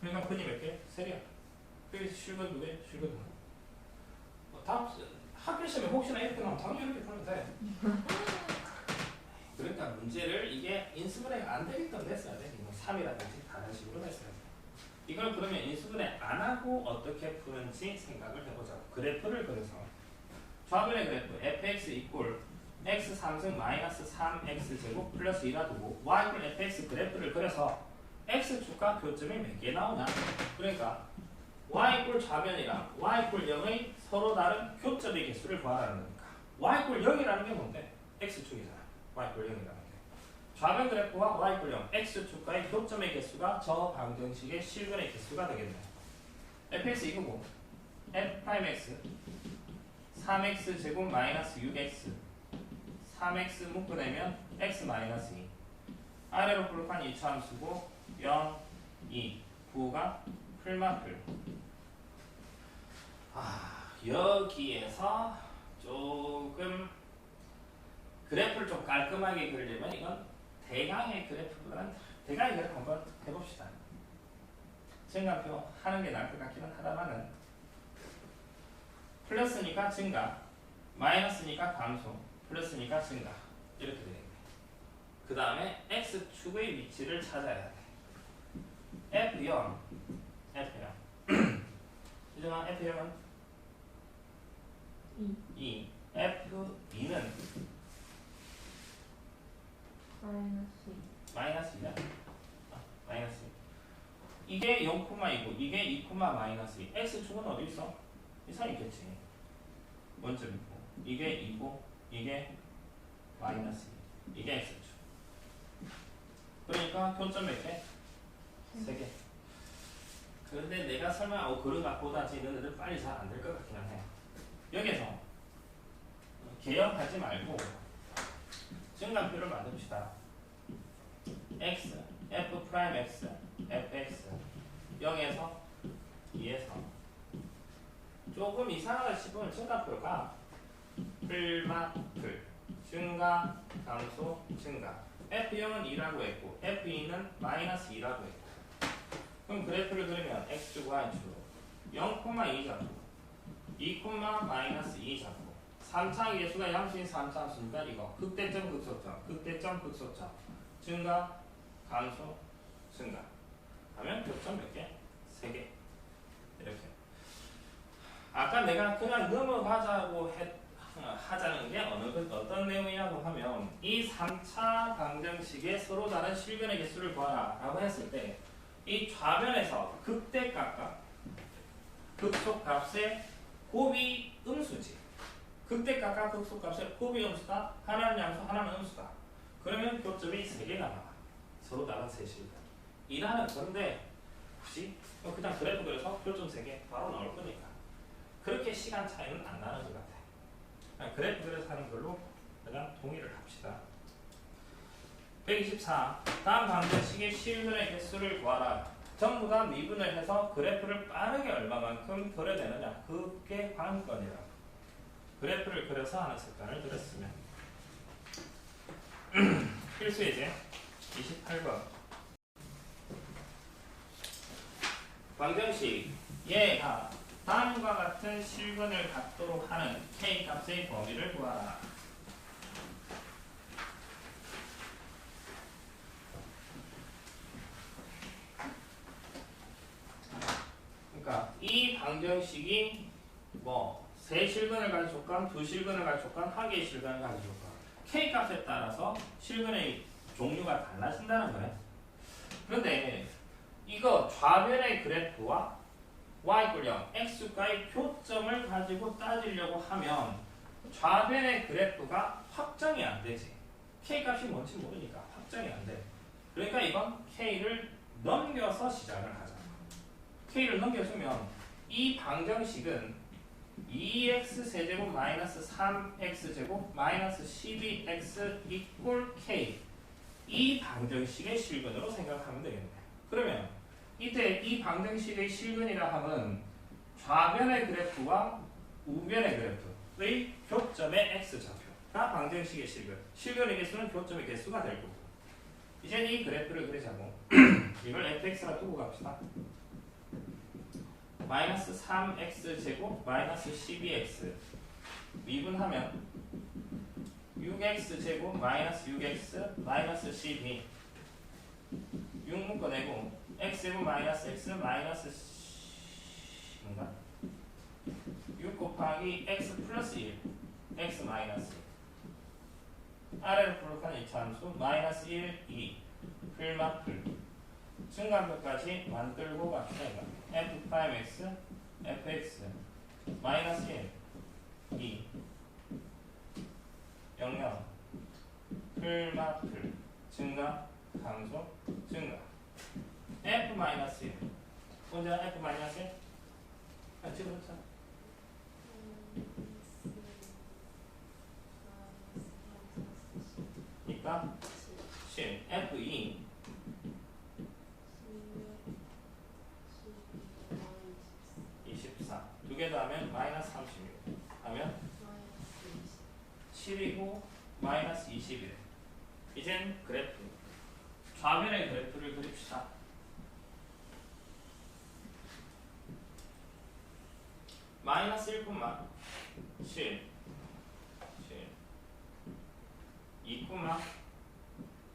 그러니까 근이 몇 개? 3개. 그래서 실근 2개, 실근 2개. 다음 학교 시험에 혹시나 이렇게 나오면 당연히 이렇게 풀면 돼. 그러니까 문제를 이게 인수분해가 안 되게끔 냈어야 돼. 3이라든지 다른 식으로 냈어야 돼. 이걸 그러면 인수분해 안 하고 어떻게 푸는지 생각을 해보자고. 그래프를 그려서 좌변의 그래프 fx 이꼴 x 3승 마이너스 3x 제곱 플러스 2라 두고 y 이꼴 fx 그래프를 그려서 x축과 교점이 몇 개 나오냐. 그러니까 y 이꼴 좌변이랑 y 이꼴 0의 서로 다른 교점의 개수를 구하라는 거니까 y 이꼴 0이라는 게 뭔데? x축이잖아. y 이꼴 0이라는 게. 좌변 그래프와 y 이꼴 0, x축과의 교점의 개수가 저 방정식의 실근의 개수가 되겠네. fx 이거고 f'x 3x 제곱 마이너스 6x 3x 묶어내면 x 마이너스 2 아래로 볼록한 이차함수고 0, 2 9가 풀만풀. 여기에서 조금 그래프를 좀 깔끔하게 그리려면 이건 대강의 그래프보다는 대강의 그래프 한번 해봅시다. 정강표 하는 게 나을 것 같기는 하다만은 플러스니까 증가, 마이너스니까 감소, 플러스니까 증가. 이렇게 되겠네. 그 다음에 x축의 위치를 찾아야 돼. F0, F0. 이정아, F0은 2. F2는 마이너스 2야. 마이너스 2. 이게 0,2고 이게 2, 마이너스 2. x축은 어디 있어? 이 선 있겠지. 원점이고 이게 2고 이게 마이너스 2. 이게 x축. 그러니까 교점 몇 개? 3개. 그런데 내가 설마 그런가 보다지 너희들 빨리 잘 안 될 것 같긴 해. 여기서 개혁하지 말고 증간표를 만듭시다. x, f 프라임 x, fx 0에서 2에서 조금 이상하다 싶으면 증가표가 풀마풀 증가, 감소, 증가. F0은 2라고 했고 F2는 마이너스 2라고 했고 그럼 그래프를 그리면 X축, Y축 0,2 잡고 2, 마이너스 2 잡고 3차 계수가 양수인 3차수니까 이거 극대점, 극소점, 극대점, 극소점 증가, 감소, 증가 하면 교점 몇 개? 3개. 이렇게. 아까 내가 그냥 넘어가자고 하자는 게 어떤 내용이냐고 하면 이 3차 방정식에 서로 다른 실근의 개수를 구하라 라고 했을 때 이 좌변에서 극대값과 극소값의 곱이 음수지. 극대값과 극소값의 곱이 음수다. 하나는 양수, 하나는 음수다. 그러면 교점이 3개가 나와. 서로 다른 세 실근. 이라는 건데 혹시 그냥 그래프 그려서 교점 3개 바로 나올 거니까 그렇게 시간 차이는 안 나는 것 같아. 그래프 그려서 하는 걸로 그냥 동의를 합시다. 124. 다음 방정식의 실근의 개수를 구하라. 전부 다 미분을 해서 그래프를 빠르게 얼마만큼 그려내느냐. 그게 관건이라고. 그래프를 그려서 하는 습관을 들였으면. 필수 예제 28번. 방정식 얘가 다음과 같은 실근을 갖도록 하는 K값의 범위를 구하라. 그러니까 이 방정식이 뭐 세 실근을 가져올까, 두 실근을 가져올까, 한 개의 실근을 가져올까. K값에 따라서 실근의 종류가 달라진다는 거네. 그런데 이거 좌변의 그래프와 y=0, x과의 교점을 가지고 따지려고 하면 좌변의 그래프가 확정이 안 되지. K값이 뭔지 모르니까 확정이 안 돼. 그러니까 이건 K를 넘겨서 시작을 하자. K를 넘겨주면 이 방정식은 2x 세제곱 마이너스 3x 제곱 마이너스 12x 이꼴 K 이 방정식의 실근으로 생각하면 되겠네. 그러면 이때 이 방정식의 실근이라 함은 좌변의 그래프와 우변의 그래프의 교점의 x좌표가 방정식의 실근. 실근의 개수는 교점의 개수가 될 거고. 이제 이 그래프를 그리자고. 이걸 fx라 두고 갑시다. 마이너스 3x 제곱 마이너스 12x 미분하면 6x 제곱 마이너스 6x 마이너스 12 6 묶어내고 x 제곱 마이너스 x 마이너스 뭔가 6 곱하기 x 플러스 1 x 마이너스 아래로 부록한 이차함수 마이너스 1, 2 풀마풀 증가표까지 만들고 갑시다. f 프라임 x fx 마이너스 1 2 0 0 풀마풀 증가 감소 증가 f 마이너스 1 혼자 f 마이너스 1 같이 그렇죠. 그러니까 7 f2 24 두 개 더하면 마이너스 36 하면 7이고 마이너스 21 이젠 그래프 좌변의 그래프를 그립시다. 마이너스 1,7 2,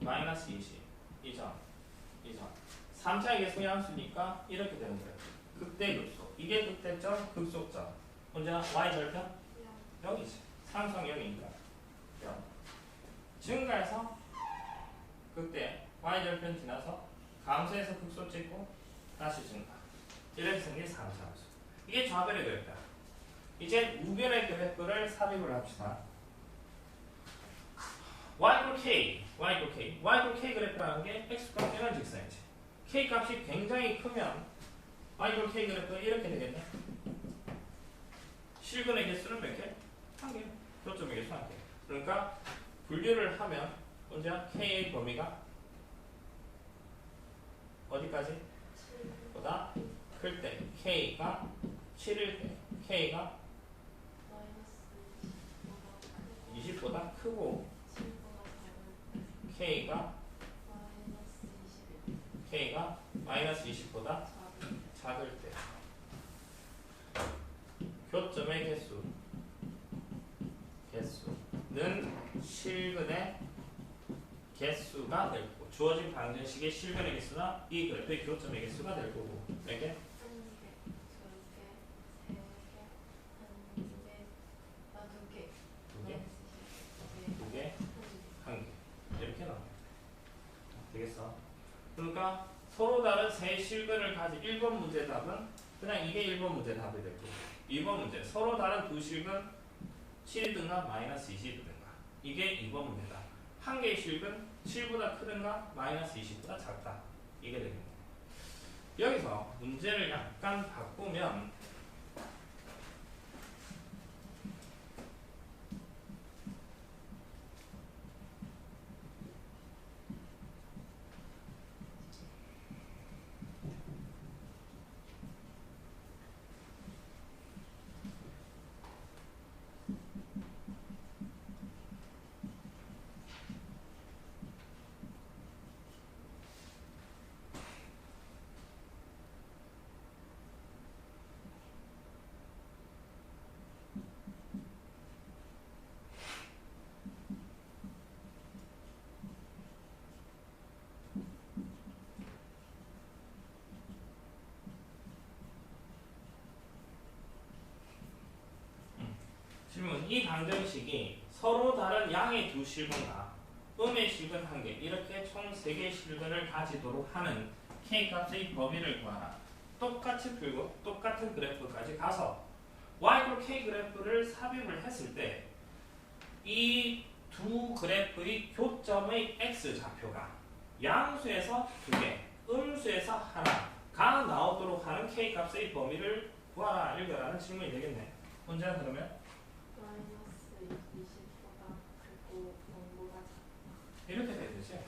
마이너스 20 이점 3차의 계수 양수니까 이렇게 되는 거예요. 극대 극소. 이게 극대점, 극소점. 언제나 y절편 0이지. 상성 0이니까 0. 증가해서 극대 y절편 지나서 감소해서 극소 찍고 다시 증가. 이렇게 생긴 3차 함수. 이게 좌변의 그래프다. 이제 우변의 그래프를 삽입을 합시다. y = k, 그래프라는 게 x값 빼는 직선이지. k 값이 굉장히 크면 y = k 그래프가 이렇게 되겠네. 실근의 개수는 몇 개? 1개. 교점의 개수 1개. 그러니까 분류를 하면 먼저 k의 범위가 어디까지? 보다 클 때 k가 7일 때 k가 20보다 크고 k가 마이너스 20보다 작을 때 교점의 개수는 실근의 개수가 될 거고 주어진 방정식의 실근의 개수나 이 그래프의 교점의 개수가 될 거고 몇 개? 두 개, 한 개. 이렇게 나와요. 되겠어? 그러니까 서로 다른 세 실근을 가진 1번 문제 답은 그냥 이게 1번 문제 답이 되고 2번 문제 서로 다른 두 실근 7이든가 마이너스 20이든가 이게 2번 문제다. 한 개의 실근 7보다 크든가 마이너스 20보다 작다. 이게 되겠네. 여기서 문제를 약간 바꾸면 질문 이 방정식이 서로 다른 양의 두 실근과 음의 실근 한 개 이렇게 총 3개의 실근을 가지도록 하는 k값의 범위를 구하라. 똑같이 풀고 똑같은 그래프까지 가서 y = k 그래프를 삽입을 했을 때 이 두 그래프의 교점의 x좌표가 양수에서 2개, 음수에서 하나가 나오도록 하는 k값의 범위를 구하라 읽어라는 질문이 되겠네. 문제는 그러면 마이너스 20보다 크고 0보다 작다. 이렇게 돼야 되지.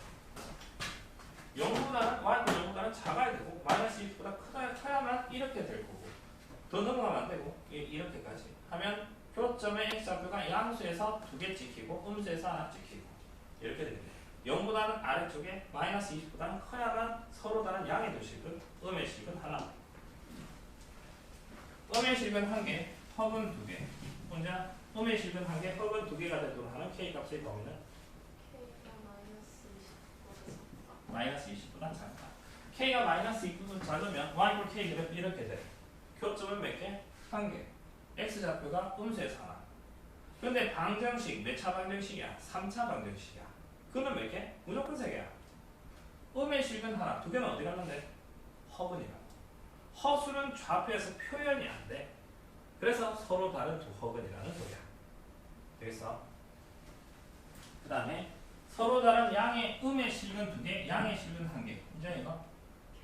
0보다는 y도 0보다는 작아야 되고 마이너스 20보다 커야만 이렇게 될 거고 더 넘어가면 안 되고 이렇게까지 하면 교점의 x좌표가 양수에서 2개 찍히고 음수에서 하나 찍히고 이렇게 되겠네. 0보다는 아래쪽에 마이너스 20보다는 커야만 서로 다른 양의 두 실근, 음의 실근 하나, 음의 실근 1개, 허근 2개. 혼자 음의 실근 1개, 허근 2개가 되도록 하는 k값의 범위는 K가 마이너스 20보다 작다. 마이너스 20보다 작다. k가 마이너스 20보다 작으면 y = k 그래프 이렇게 돼. 교점은 몇 개? 1개. x좌표가 음수에서 하나. 근데 방정식 몇 차 방정식이야? 3차 방정식이야. 그는 몇 개? 무조건 3개야. 음의 실근 하나, 2개는 어디 갔는데? 허근이라고. 허수는 좌표에서 표현이 안 돼. 그래서 서로 다른 두 허근이라는 소리야. 되겠어? 그 다음에 서로 다른 양의 음의 실근 2개, 양의 실근 1개. 이제 이거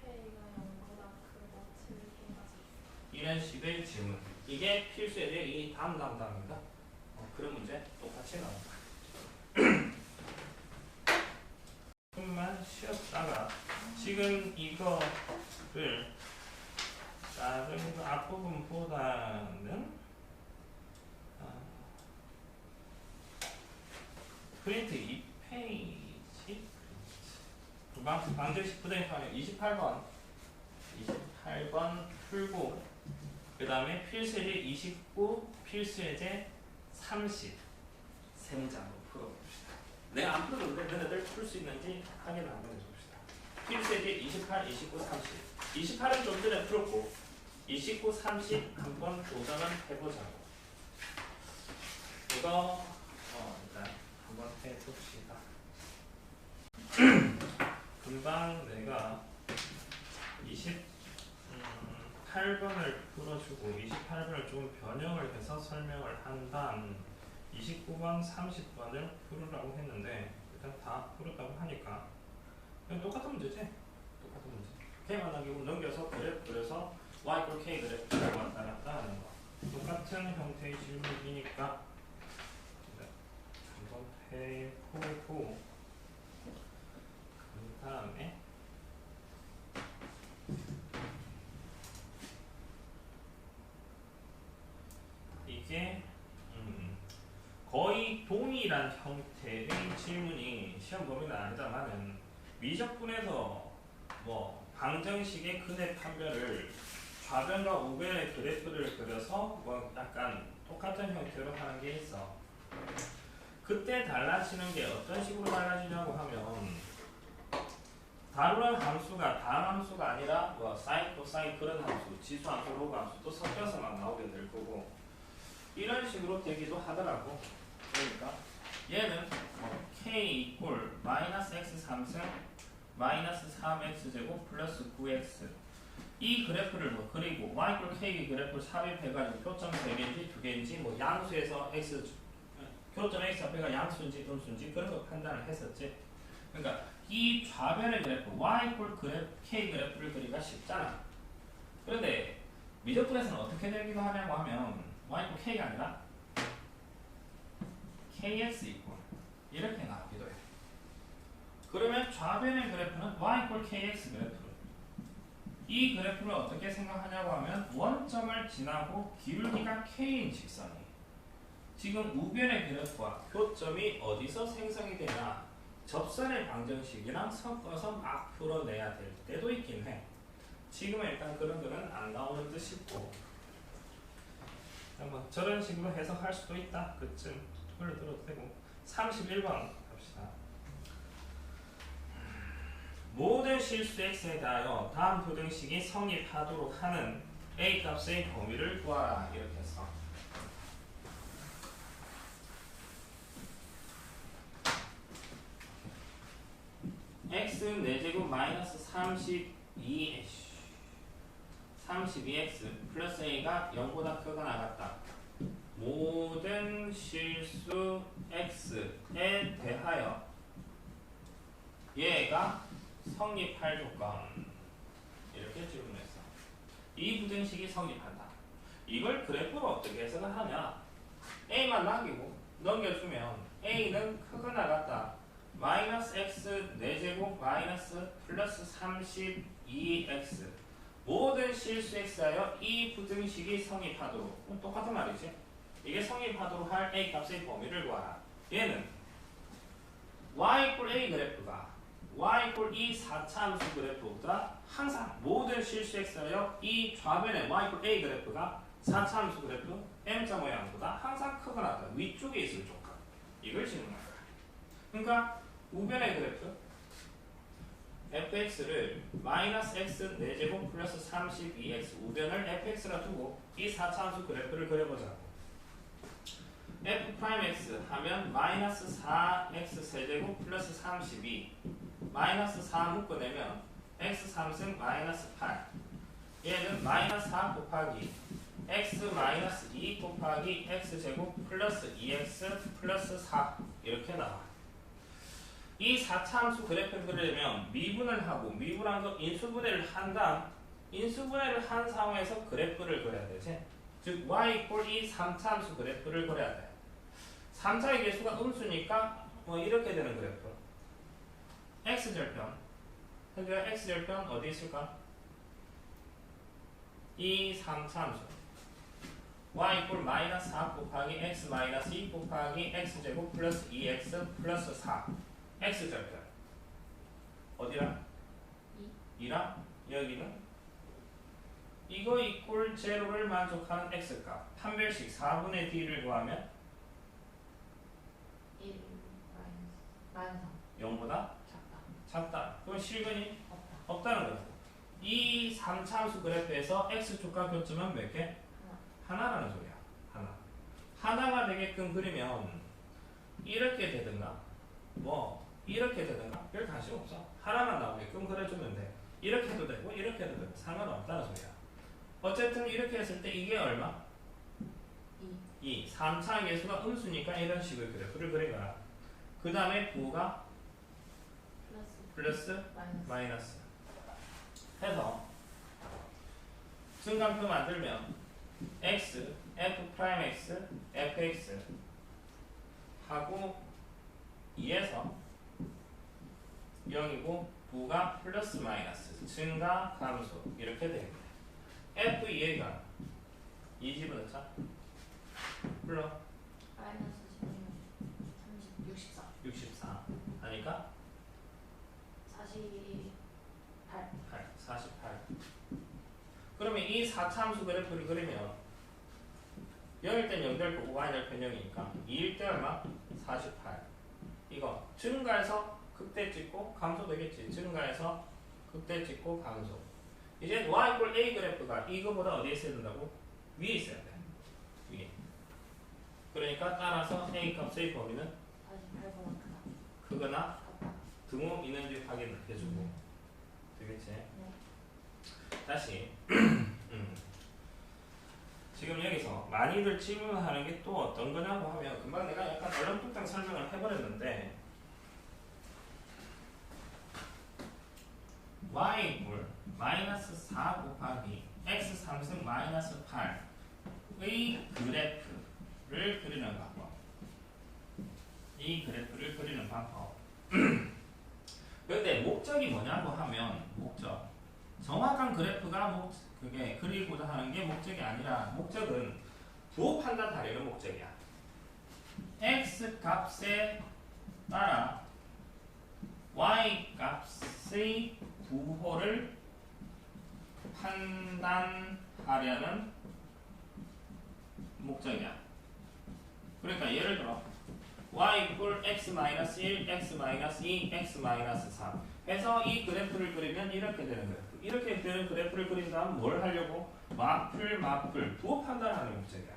K가 0보다 크고 7보다 작다. 이런 식의 질문. 이게 필수에 대해 이 다음입니다. 그런 문제 똑같이 나온다. 조금만 쉬었다가 지금 이거를 다른 앞부분보다는 프린트 2페이지 방정식 부등식하면 28번 풀고 그 다음에 필수예제 29, 필수예제 30 세 문장으로 풀어봅시다. 내가 안 풀어도 돼. 너네들 풀 수 있는지 확인을 한번 해봅시다. 필수예제 28, 29, 30 28은 좀 전에 풀었고 29, 30 한번 도전을 해보자고. 이거 일단 한번 해봅시다. 금방 내가 28번을 풀어주고 28번을 조금 변형을 해서 설명을 한 다음 29번, 30번을 풀으라고 했는데 일단 다 풀었다고 하니까 그냥 똑같은 문제지? 똑같은 문제. K만 남기고 넘겨서 그래프 그려서 Y = K 그래프를 왔다 갔다 하는 거. 똑같은 형태의 질문이니까 한번 해보고 그 다음에 이게 거의 동일한 형태의 질문이 시험 범위는 아니다만은 미적분에서 뭐 방정식의 근의 판별을 좌변과 우변의 그래프를 그려서 뭐 약간 똑같은 형태로 하는 게 있어. 그때 달라지는 게 어떤 식으로 달라지냐고 하면 다루는 함수가 다음 함수가 아니라 뭐 사인, 코사인 그런 함수, 지수 함수, 로그 함수 또 섞여서 막 나오게 될 거고 이런 식으로 되기도 하더라고. 그러니까 얘는 K 이퀄 마이너스 x 3승 마이너스 3x 제곱 플러스 9x 이 그래프를 뭐 그리고 y = k 그래프를 삽입해가지고 교점 3개인지 2개인지 뭐 양수에서 x 교점 x 앞에가 양수인지 음수인지 그런 거 판단을 했었지. 그러니까 이 좌변의 그래프 y = k 그래프를 그리기가 쉽잖아. 그런데 미적분에서는 어떻게 되기도 하냐고 하면 y = k가 아니라 kx 이렇게 나오기도 해. 그러면 좌변의 그래프는 y = kx 그래프. 이 그래프를 어떻게 생각하냐고 하면 원점을 지나고 기울기가 k인 직선이 지금 우변의 그래프와 교점이 어디서 생성이 되나 접선의 방정식이랑 섞어서 막 풀어내야 될 때도 있긴 해. 지금은 일단 그런 거는 안 나오는 듯 싶고 뭐 저런 식으로 해석할 수도 있다. 그쯤 흘러들어도 되고 31번 갑시다. 모든 실수 x에 대하여 다음 부등식이 성립하도록 하는 a 값의 범위를 구하라 이렇게 해서 x 4제곱 마이너스 32x 플러스 a가 0보다 크거나 같다. 모든 실수 x에 대하여 얘가 성립할 조건 이렇게 질문했어. 이 부등식이 성립한다. 이걸 그래프로 어떻게 해석을 하냐? a만 남기고 넘겨주면 a는 크거나 같다. 마이너스 x 4제곱 마이너스 플러스 32x 모든 실수 x하여 이 부등식이 성립하도록 똑같은 말이지. 이게 성립하도록 할 a 값의 범위를 구하라. 얘는 y = a 그래프가 y = 이 4차 함수 그래프보다 항상 모든 실수 x하여 이 좌변의 y = a 그래프가 4차 함수 그래프 m자 모양보다 항상 크거나 같다. 위쪽에 있을 조건. 이걸 질문할 거야. 그러니까 우변의 그래프 fx를 마이너스 x 4제곱 플러스 32x 우변을 fx라 두고 이 4차 함수 그래프를 그려보자고. f'x 하면 마이너스 4x 세제곱 플러스 32 마이너스 4 묶어내면 x 3승 마이너스 8 얘는 마이너스 4 곱하기 x 마이너스 2 곱하기 x 제곱 플러스 2x 플러스 4 이렇게 나와. 이 4차 함수 그래프를 그리려면 미분을 하고 미분한 거 인수분해를 한 다음 인수분해를 한 상황에서 그래프를 그려야 되지. 즉 y = 이 3차 함수 그래프를 그려야 돼. 3차의 개수가 음수니까 뭐 이렇게 되는 그래프. x절편 현재 x절편 어디 있을까? 이 3차 함수 y = 마이너스 4 곱하기 x 마이너스 2 곱하기 x제곱 플러스 2x 플러스 4 x절편 어디라? 2라? 여기는 이거 이꼴 제로를 만족하는 x값 판별식 4분의 d를 구하면 1 마이너스 0보다 작다. 작다. 그럼 실근이 없다. 없다는 거죠. 이 3차함수 그래프에서 x축과 교점은 몇 개? 하나라는 소리야. 하나. 하나가 되게끔 그리면 이렇게 되든가 뭐 이렇게 되든가 별 관심 없어. 하나만 나오게끔 그려주면 돼. 이렇게 해도 되고 이렇게 해도 되고 상관없다는 소리야. 어쨌든 이렇게 했을 때 이게 얼마? 2. 3차 계수가 음수니까 이런 식의 그래프를 그린 거야. 그 다음에 부호가 플러스 마이너스. 마이너스 해서 증강표 만들면 x, f'(x), fx 하고 2에서 0이고 부가 플러스 마이너스 증가 감소 이렇게 되겠네. f2가 2 집어넣자. 불러 마이너스 16 64 64 하니까 48 48. 그러면 이 4차함수 그래프를 그리면 0일 땐 0 될 거고 y될 pen 0이니까 2일 때 얼마? 48. 이거 증가해서 극대 찍고 감소 되겠지. 증가해서 극대 찍고 감소. 이제 y 이꼴 a 그래프가 이거보다 어디에 있어야 된다고? 위에 있어야 돼. 위에. 그러니까 따라서 a 값의 범위는 48보다 크다. 크거나 같다. 등호 있는지 확인을 해주고 되겠지? 다시 지금 여기서 많이들 질문하는 게 또 어떤 거냐고 하면 금방 내가 약간 얼렁뚱땅 설명을 해버렸는데 y 이꼴 마이너스 4 곱하기 x 3승 마이너스 8의 그래프를 그리는 방법. 이 그래프를 그리는 방법. 근데 목적이 뭐냐고 하면 목적. 정확한 그래프가 그게 그리고자 하는 게 목적이 아니라 목적은 부호 판단 하려는 목적이야. x 값에 따라 y 값의 부호를 판단하려는 목적이야. 그러니까 예를 들어 y 이꼴 x-1, x-2, x-3 해서 이 그래프를 그리면 이렇게 되는 거야. 이렇게 되는 그래프를 그린 다음 뭘 하려고? 마플 부호 판단하는 목적이야.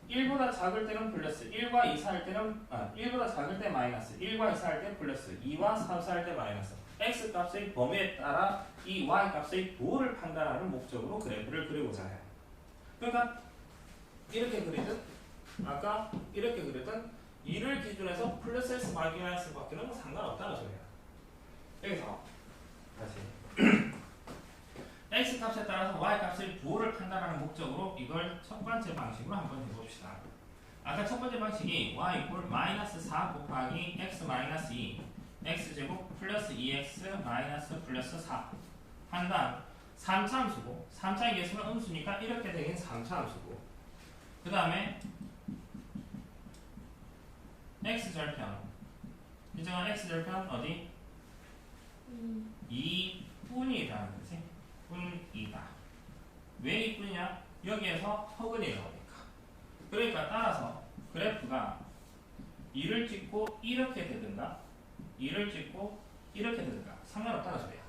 1보다 작을 때는 플러스 1과 2 사일 때는 1보다 작을 때 마이너스 1과 2 사일 때 플러스 2와 3 사일 때 마이너스 x 값의 범위에 따라 이 y 값의 부호를 판단하는 목적으로 그래프를 그리고자 해. 그러니까 이렇게 그리든 아까 이렇게 그리든 2를 기준해서 플러스 s 마이너스 바뀌는 건 상관없다는 소리야. 여기서 다시 x 값에 따라서 y 값의 부호를 판단하는 목적으로 이걸 첫 번째 방식으로 한번 해봅시다. 아까 첫 번째 방식이 y 이꼴 마이너스 4 곱하기 x 마이너스 2 x제곱 플러스 2x 마이너스 플러스 4 한 다음 3차 함수고 3차의 계수는 음수니까 이렇게 되긴 3차 함수고 그 다음에 x절편 이정한 x절편 어디? 2분이라는 거지. 분이다. 왜 2분이냐? 여기에서 허근이 나오니까. 그러니까 따라서 그래프가 2를 찍고 이렇게 되든가 2를 찍고 이렇게 되든가 상관없다는 소리야.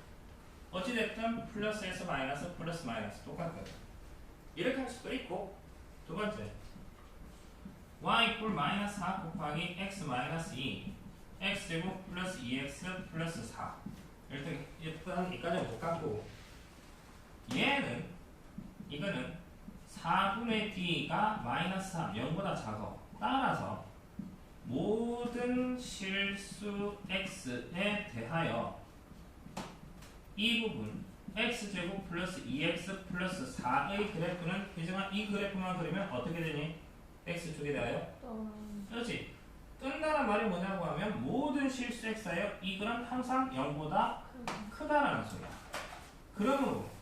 어찌됐든 플러스에서 마이너스 플러스 마이너스 똑같거든. 이렇게 할 수도 있고 두 번째 y 이꼴 마이너스 4 곱하기 x 마이너스 2 x제곱 플러스 2x 플러스 4 일단 이까지는 똑같고 이거는 4분의 d가 마이너스 3 0보다 작아. 따라서 모든 실수 x에 대하여 이 부분 x제곱 플러스 2x 플러스 4의 그래프는 규정한 이 그래프만 그리면 어떻게 되니? x축에 대하여? 그렇지. 뜬다는 말이 뭐냐고 하면 모든 실수 x하여 이거는 항상 0보다 크다라는 소리야. 그러므로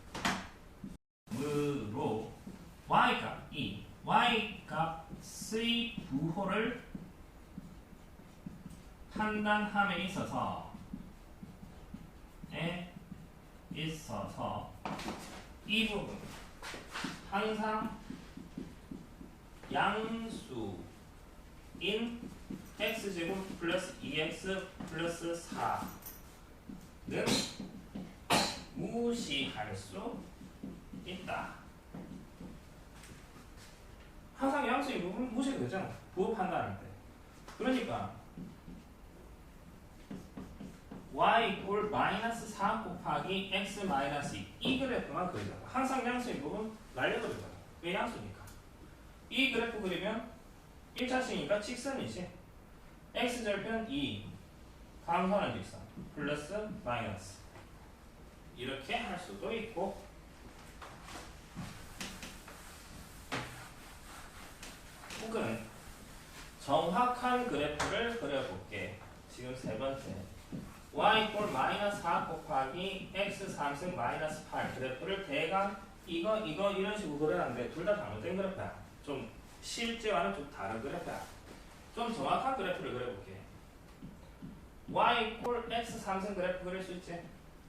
y 값의 부호를 판단함에 있어서 이 부분 항상 양수인 x제곱 플러스 2x 플러스 4는 무시할 수 있다. 항상 양수인 부분 무시가 되잖아. 부호 판단할 때. 그러니까 y 이퀄 마이너스 4 곱하기 x 마이너스 2. 이 그래프만 그리잖아. 항상 양수인 부분 날려버리잖아. 왜 양수니까. 이 그래프 그리면 1차식이니까 직선이지. x절편 2 감소하는 직선 플러스 마이너스 이렇게 할 수도 있고, 혹은 정확한 그래프를 그려볼게. 지금 세 번째 y 이퀄 마이너스 4 곱하기 x 3승 마이너스 8 그래프를 대강 이거 이런 식으로 그려놨는데 둘 다 잘못된 그래프야. 좀 실제와는 좀 다른 그래프야. 좀 정확한 그래프를 그려볼게. y 이퀄 x 3승 그래프 그릴 수 있지?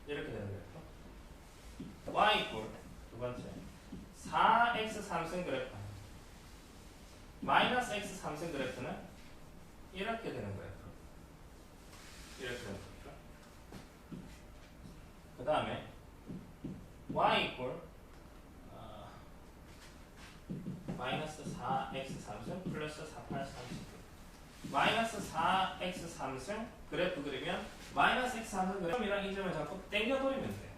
이렇게 되는 그래프. y 이퀄 두 번째 4x 3승 그래프 마이너스 x 3승 그래프는 이렇게 되는 그래프. 이렇게 되는 거죠. 그 다음에 y 이퀄 마이너스 4x 3승 플러스 48 30 마이너스 4x 3승 그래프 그리면 마이너스 x 3승 그래프이랑 이 점을 자꾸 당겨버리면 돼.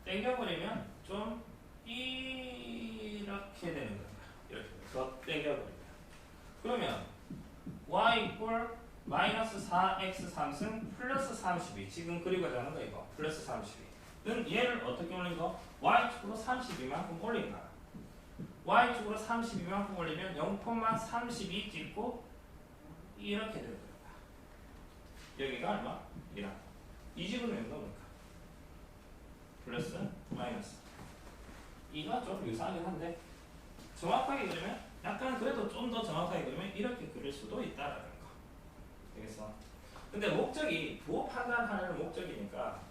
당겨버리면 좀 이렇게 되는 거야. 이렇게 더 당겨버리면. 그러면 y 이퀄 마이너스 4x 3승 플러스 32 지금 그리고자 하는 거 이거 플러스 32는 얘를 어떻게 올린 거? y축으로 32만큼 올린 거야. y축으로 32만큼 올리면 0,32 찍고 이렇게 되는 거야. 여기가 얼마? 1. 이 집어넣으면 뭡니까? 플러스 마이너스. 이가 좀 유사하긴 한데 정확하게 그리면 약간 그래도 좀 더 정확하게 그리면 이렇게 그릴 수도 있다라는 거. 되겠어? 근데 목적이 부호 판단하는 목적이니까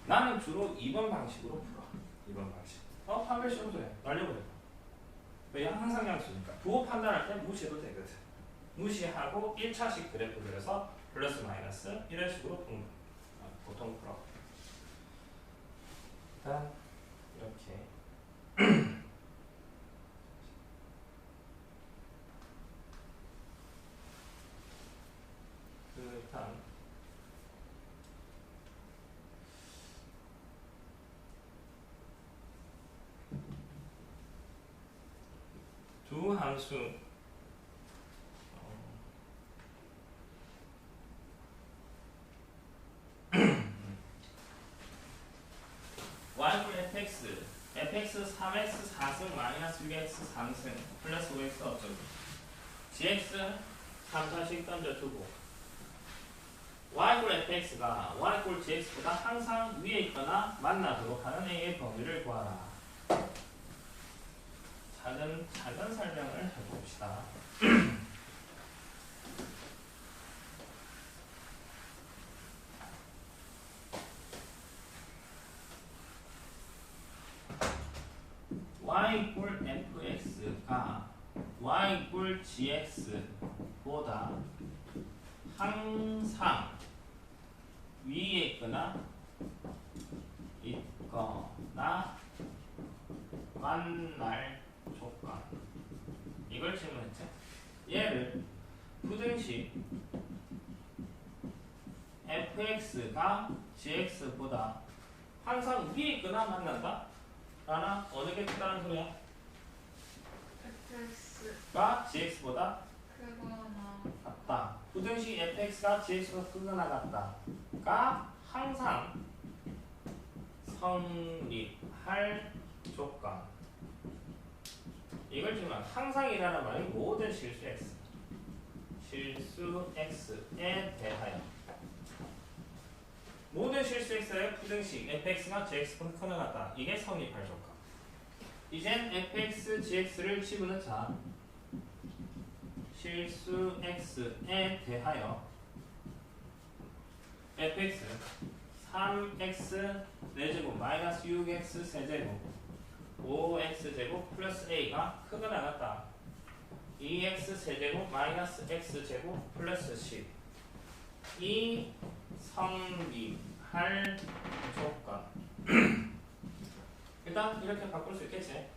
나는 주로 2번 방식으로 풀어. 2번 방식. 판별 시험도 해. 날려버려. 왜? 항상 양수니까. 부호 판단할 때 무시해도 되거든. 무시하고 1차식 그래프 그려서 플러스 마이너스 이런 식으로 보통 풀어. 일단 이렇게 일단 두 함수 y분 fx fx 3x 4승 마이너스 6x 3승 플러스 5x 어쩌고 gx 3차식 던져두고 y분 fx가 y꼴 gx보다 항상 위에 있거나 만나도록 하는 a의 범위를 구하라. 작은 설명을 해봅시다. y 이퀄 fx가 y 이퀄 gx보다 항상 위에 있거나 만날 조건 이걸 질문했지. 얘를 부등식 fx가 gx보다 항상 위에 있거나 만난다? 라나 어느 게 크다는 소리야? fx가 gx보다 크거나 같다. 부등식 fx가 gx보다 크거나 같다가 항상 성립할 조건. 이걸 지금 항상이라는 말이 모든 실수 x, 실수 x에 대하여 모든 실수 x의 부등식 fx가 gx보다 크거나 같다. 이게 성립할 조건. 이젠 fx, gx를 집어넣자. 실수 x에 대하여 fx 3x 4제곱 마이너스 6x 세제곱 5x x제곱 플러스 a가 크거나 같다. 2x 세제곱 마이너스 x제곱 플러스 10. 이 성립할 조건. 일단 이렇게 바꿀 수 있겠지.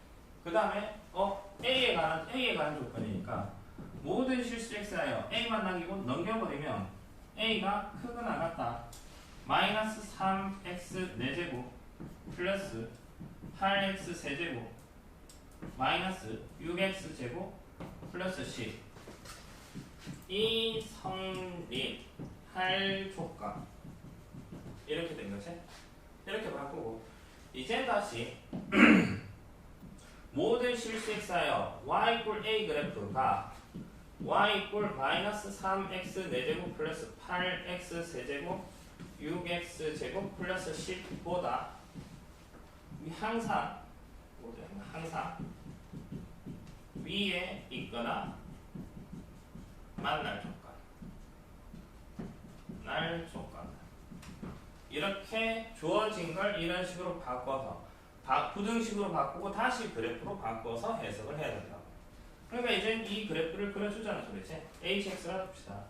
그 다음에 A에 관한 조건이니까 모든 실수 x하여 A만 남기고 넘겨버리면 A가 크거나 같다. 마이너스 3x 4제곱 플러스 8x 세제곱 마이너스 6x 제곱 플러스 10. 이 성립할 조건. 이렇게 된 거지. 이렇게 바꾸고 이제 다시 모든 실수 x하여 y 이꼴 a 그래프가 y 이꼴 마이너스 3x 4제곱 플러스 8x 세제곱 6x 제곱 플러스 10보다 항상 위에 있거나 만날 조건. 이렇게 주어진 걸 이런 식으로 바꿔서 부등식으로 바꾸고 다시 그래프로 바꿔서 해석을 해야 된다고. 그러니까 이제 이 그래프를 그려주자는 소리지. hx라 봅시다.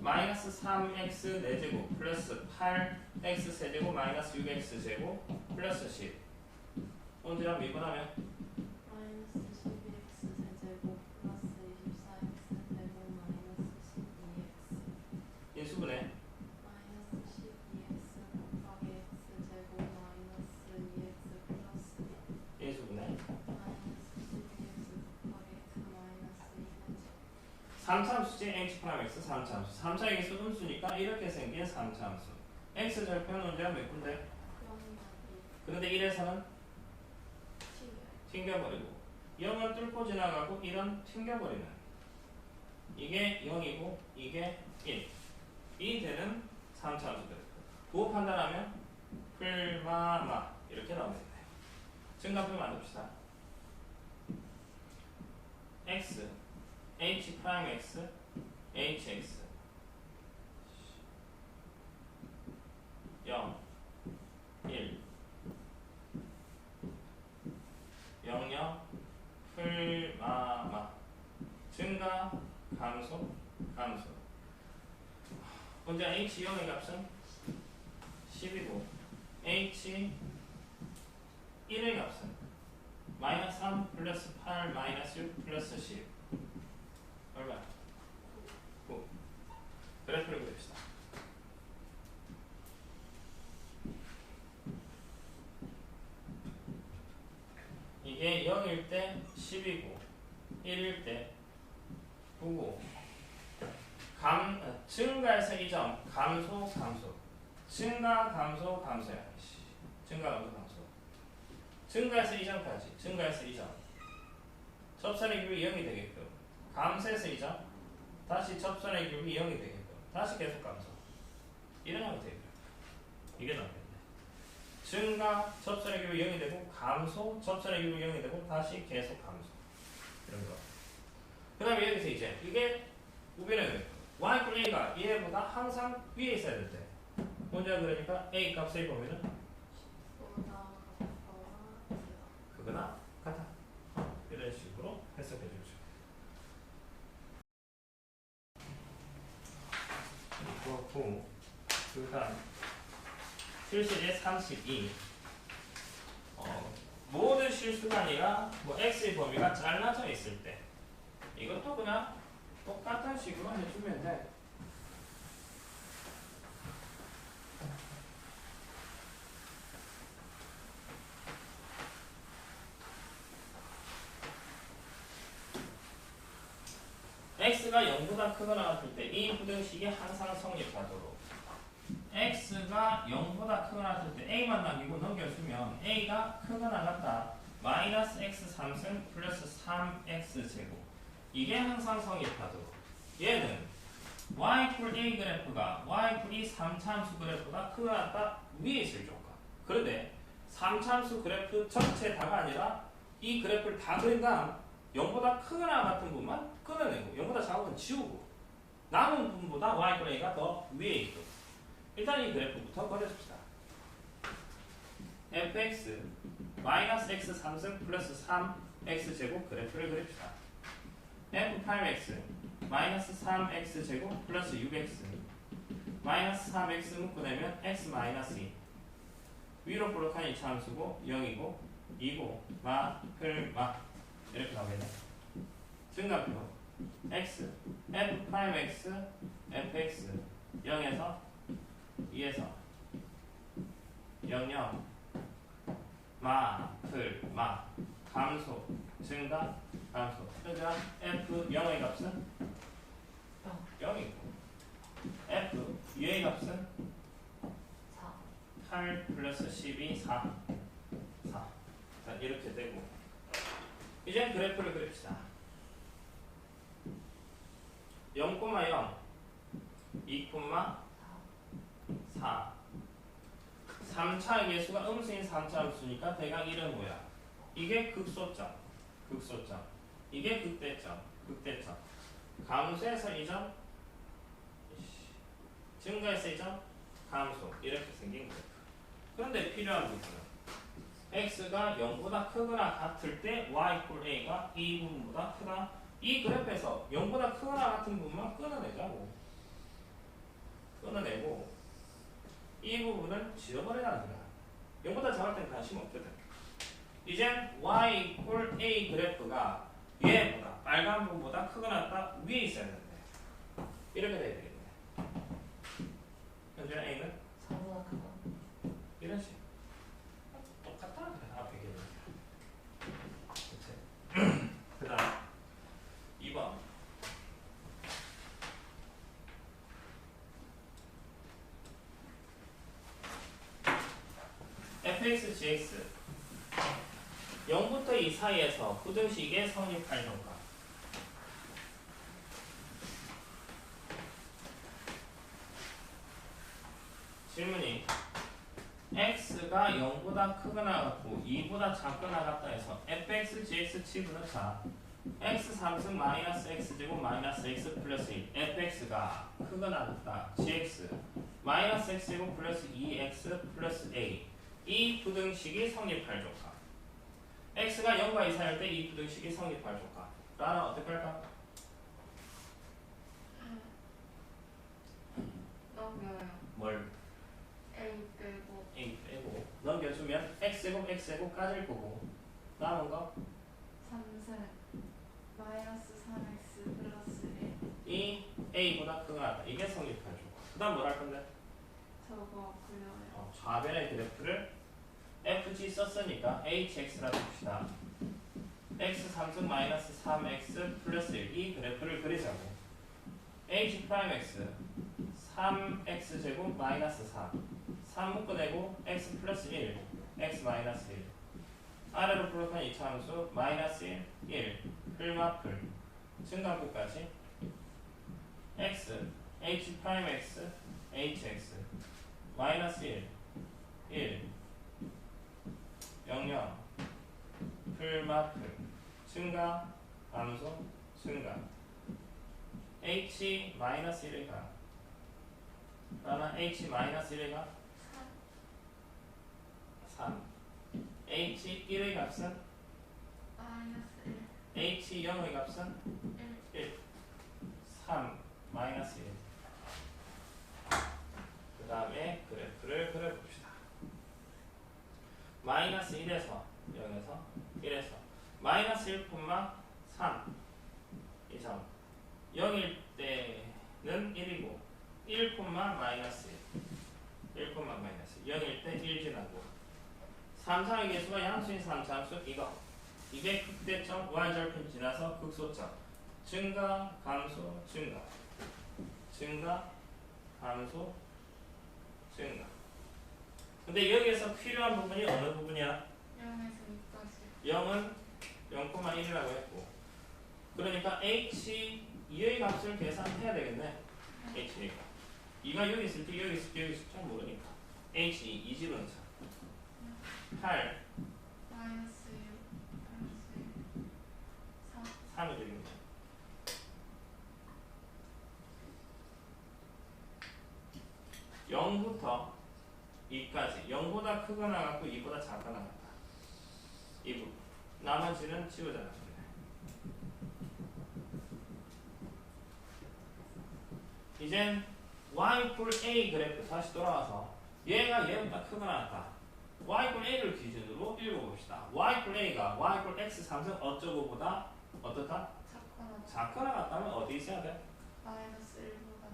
마이너스 3x 4제곱 플러스 8x 세제곱 마이너스 6x 제곱 플러스 10. 언제랑 미분하면 마이너스 12x 세제곱 플러스 24x 제곱 마이너스 12x 인수분해 마이너스 12x 곱하기 x 제곱 마이너스 2x 플러스 인수분해 마이너스 12x 곱하기 x 마이너스 2x 3차함수지. h 프라임 x 3차함수. 3차 x 음수니까 이렇게 생긴 3차함수. x 절편 언제가 몇 군데? 그런데 1에서는 튕겨버리고 0은 뚫고 지나가고 1은 튕겨버리는. 이게 0이고 이게 1. 이 되는 3차함수 그래프. 그거 판단하면 풀마마 이렇게 나오면 돼요. 증가표 만듭시다. x h 프라임 x hx 0 1 0 0 풀마마 증가 감소 감소. 먼저 h 0의 값은 10이고 h 1의 값은 마이너스 3 플러스 8 마이너스 6 플러스 10 얼마? 9. 그래프를 그립시다. 이게 0일 때 10이고 1일 때 9고 증가에서 이 점 감소 감소 증가 감소 감소야. 증가 감소 감소 증가에서 이 점까지 증가에서 이 점 접선의 기울이 0이 되게끔 감소에서 이 점 다시 접선의 기울이 0이 되게끔 다시 계속 감소 이런 형태예요. 이게 나오겠네. 증가 접선의 기울이 0이 되고 감소 접선의 기울이 0이 되고 다시 계속 감소 이런 거. 그 다음에 여기서 이제 이게 우변의 그래프 y 이퀄 a가 얘보다 항상 위에 있어야 될 때 먼저 그러니까 a 값을 보면은 그거나 같아. 이런 식으로 해석해 주죠. 그리고 그 다음 실수제 32 모든 실수가 아니라 뭐 x의 범위가 잘라져 있을 때 이것도 그냥 똑같은 식으로 해주면 돼. x가 0보다 크거나 같을 때 이 부등식이 항상 성립하도록 x가 0보다 크거나 같을 때 a만 남기고 넘겨주면 a가 크거나 같다. 마이너스 x 3승 플러스 3x 제곱 이게 항상 성립하도록 얘는 y 이퀄 a 그래프가 y 이퀄 이 3차함수 그래프가 크거나 같다 위에 있을 조건. 그런데 3차함수 그래프 전체 다가 아니라 이 그래프를 다 그린 다음 0보다 크거나 같은 부분만 끊어내고 0보다 작은 건 지우고 남은 부분보다 y 이퀄 a가 더 위에 있고 일단 이 그래프부터 그려줍시다. fx 마이너스 x 3승 플러스 3x 제곱 그래프를 그립시다. f 프라임 x 마이너스 3x 제곱 플러스 6x 마이너스 3x 묶어내면 x 마이너스 2 위로 볼록한 이차함수고 0이고 2고 마, 풀, 마 이렇게 나오겠네. 증가표 x f 프라임 x fx 0에서 2에서 0, 0 마, 풀, 마 감소, 증가, 감소. 그러니까 f 0의 값은 0이고 f 2의 값은 4. 8 플러스 12, 4. 4. 자, 이렇게 되고 이제 그래프를 그립시다. 0, 0, 2, 4 3차 계수가 음수인 3차 함수니까 대각 1은 뭐야? 이게 극소점, 극소점. 이게 극대점, 극대점. 감소해서 2점, 증가해서 2점, 감소. 이렇게 생긴 거예요. 그런데 필요한 부분은 x가 0보다 크거나 같을 때 y equal a가 이 부분보다 크다. 이 그래프에서 0보다 크거나 같은 부분만 끊어내자고. 끊어내고 이 부분은 지워버리라는 거야. 0보다 작을 땐 관심 없거든. 이제 y equal a 그래프가 얘보다 빨간 부분보다 크거나 같다 위에 있어야 되는데 이렇게 돼야 되겠네. 현재 a는 4보다 크다. 이런 식. 똑같다. 그래. 앞에 그치? 그 다음 2번 fx, gx 0부터 2 사이에서 부등식의 성립할 경과. 질문이 x가 0보다 크거나 같고 2보다 작거나 같다 해서 fx, gx 치부넣자. x 3승 마이너스 x제곱 마이너스 x 플러스 1 fx가 크거나 같다. gx 마이너스 x제곱 플러스 2x 플러스 a 이 부등식이 성립할 조건. x가 0과 2 사이일 때 이 부등식이 성립할 조건. 라는 어떻게 할까? 넘겨요. 뭘? A 빼고 a 빼고 넘겨주면 x제곱 까질 거고 남은 거 3승 마이너스 3x 플러스 1 이 a보다 크거나 같다. 이게 성립할 조건. 그 다음 뭘 할 건데? 저거 그려요. 좌변의 그래프를 fg 썼으니까 hx라 봅시다. x 3승 마이너스 3x 플러스 1 이 그래프를 그리자고. h 프라임 x 3x 제곱 마이너스 3 묶어내고 x 플러스 1 x 마이너스 1 아래로 블록한 이차 함수 마이너스 1 풀마풀 증가부까지 x h 프라임 x hx 마이너스 1 0 0 풀마풀 증가 감소 증가 h 마이너스 1가 그러나 h 마이너스 1가 3 h 1의 값은 마이너스 1 h 0의 값은 1 3 마이너스 1 그 다음에 그래프를 그려봅시다. 마이너스 1에서 0에서 1에서 마이너스 1,3 이 점 0일 때는 1이고 1, 마이너스 1 마이너스 0일 때 1 지나고 3차의 개수가 양수인 3차함수 이게 극대점 y절편 지나서 극소점 증가 감소 증가 감소 증가. 근데 여기에서 필요한 부분이 어느 부분이야? 0에서 2까지 0은 0,1이라고 했고 그러니까 h 2의 값을 계산해야 되겠네. h 2가 여기 있을지 여기 있을지 여기 있을지 잘 모르니까 h 2 집어넣자. 8 마이너스 6 플러스 1 3이 되겠네. 0부터 2까지 0보다 크거나 같고 2보다 작거나 같다. 나머지는 지우자는 소리네. 이젠 y 뿔 a 그래프 다시 돌아와서 얘가 얘보다 크거나 같다. y 뿔 a를 기준으로 읽어봅시다. y 뿔 a가 y 뿔 x 3승 어쩌고보다 어떻다? 작거나 작거나 같다면 어디 있어야 돼? 마이너스 1보다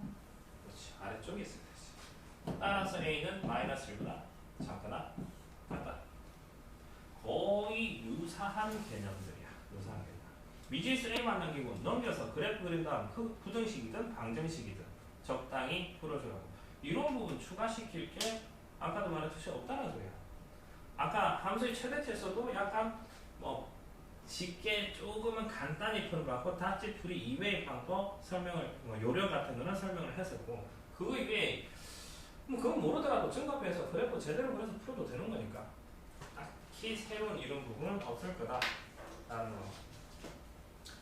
그렇지. 아래쪽에 있어야 되지. 따라서 a는 마이너스 1보다 작거나 같다. 거의 유사한 개념들이야. 유사한 개념. 미지수 a만 남기고 넘겨서 그래프 그린 다음 부등식이든 방정식이든 적당히 풀어주라고. 이런 부분 추가시킬 게 아까도 말했듯이 없다는 소리야. 아까 함수의 최대치에서도 약간 뭐 쉽게 조금은 간단히 푸는 방법, 답지풀이 이외의 방법 설명을, 뭐 요령 같은 거는 설명을 했었고, 그거 이외에 뭐 그건 모르더라도 증거표에서 그래프 제대로 그래서 풀어도 되는 거니까 딱히 새로운 이런 부분은 없을 거다라는 거.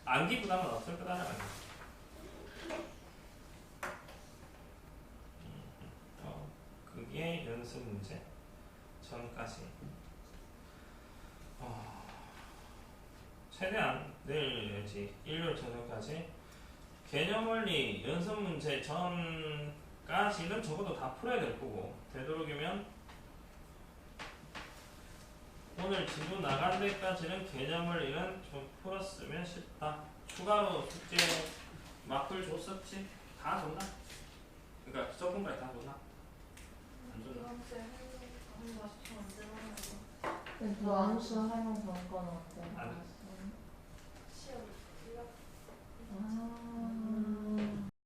암기 부담은 없을 거다라는 거. 그게 연습 문제 전까지. 최대한 내일 내지 일요일 저녁까지 개념 원리 연습 문제 전까지는 적어도 다 풀어야 될 거고, 되도록이면 오늘 지도 나간 데까지는 개념 원리는 좀 풀었으면 싶다. 추가로 숙제 막글 줬었지? 다 줬나? 그러니까 적분까지 다 줬나? 안 줬나? 이번 주에 한 맛이 언제 나나요? 보안수 활용 정권 어때? 안- 시험 틀렸 아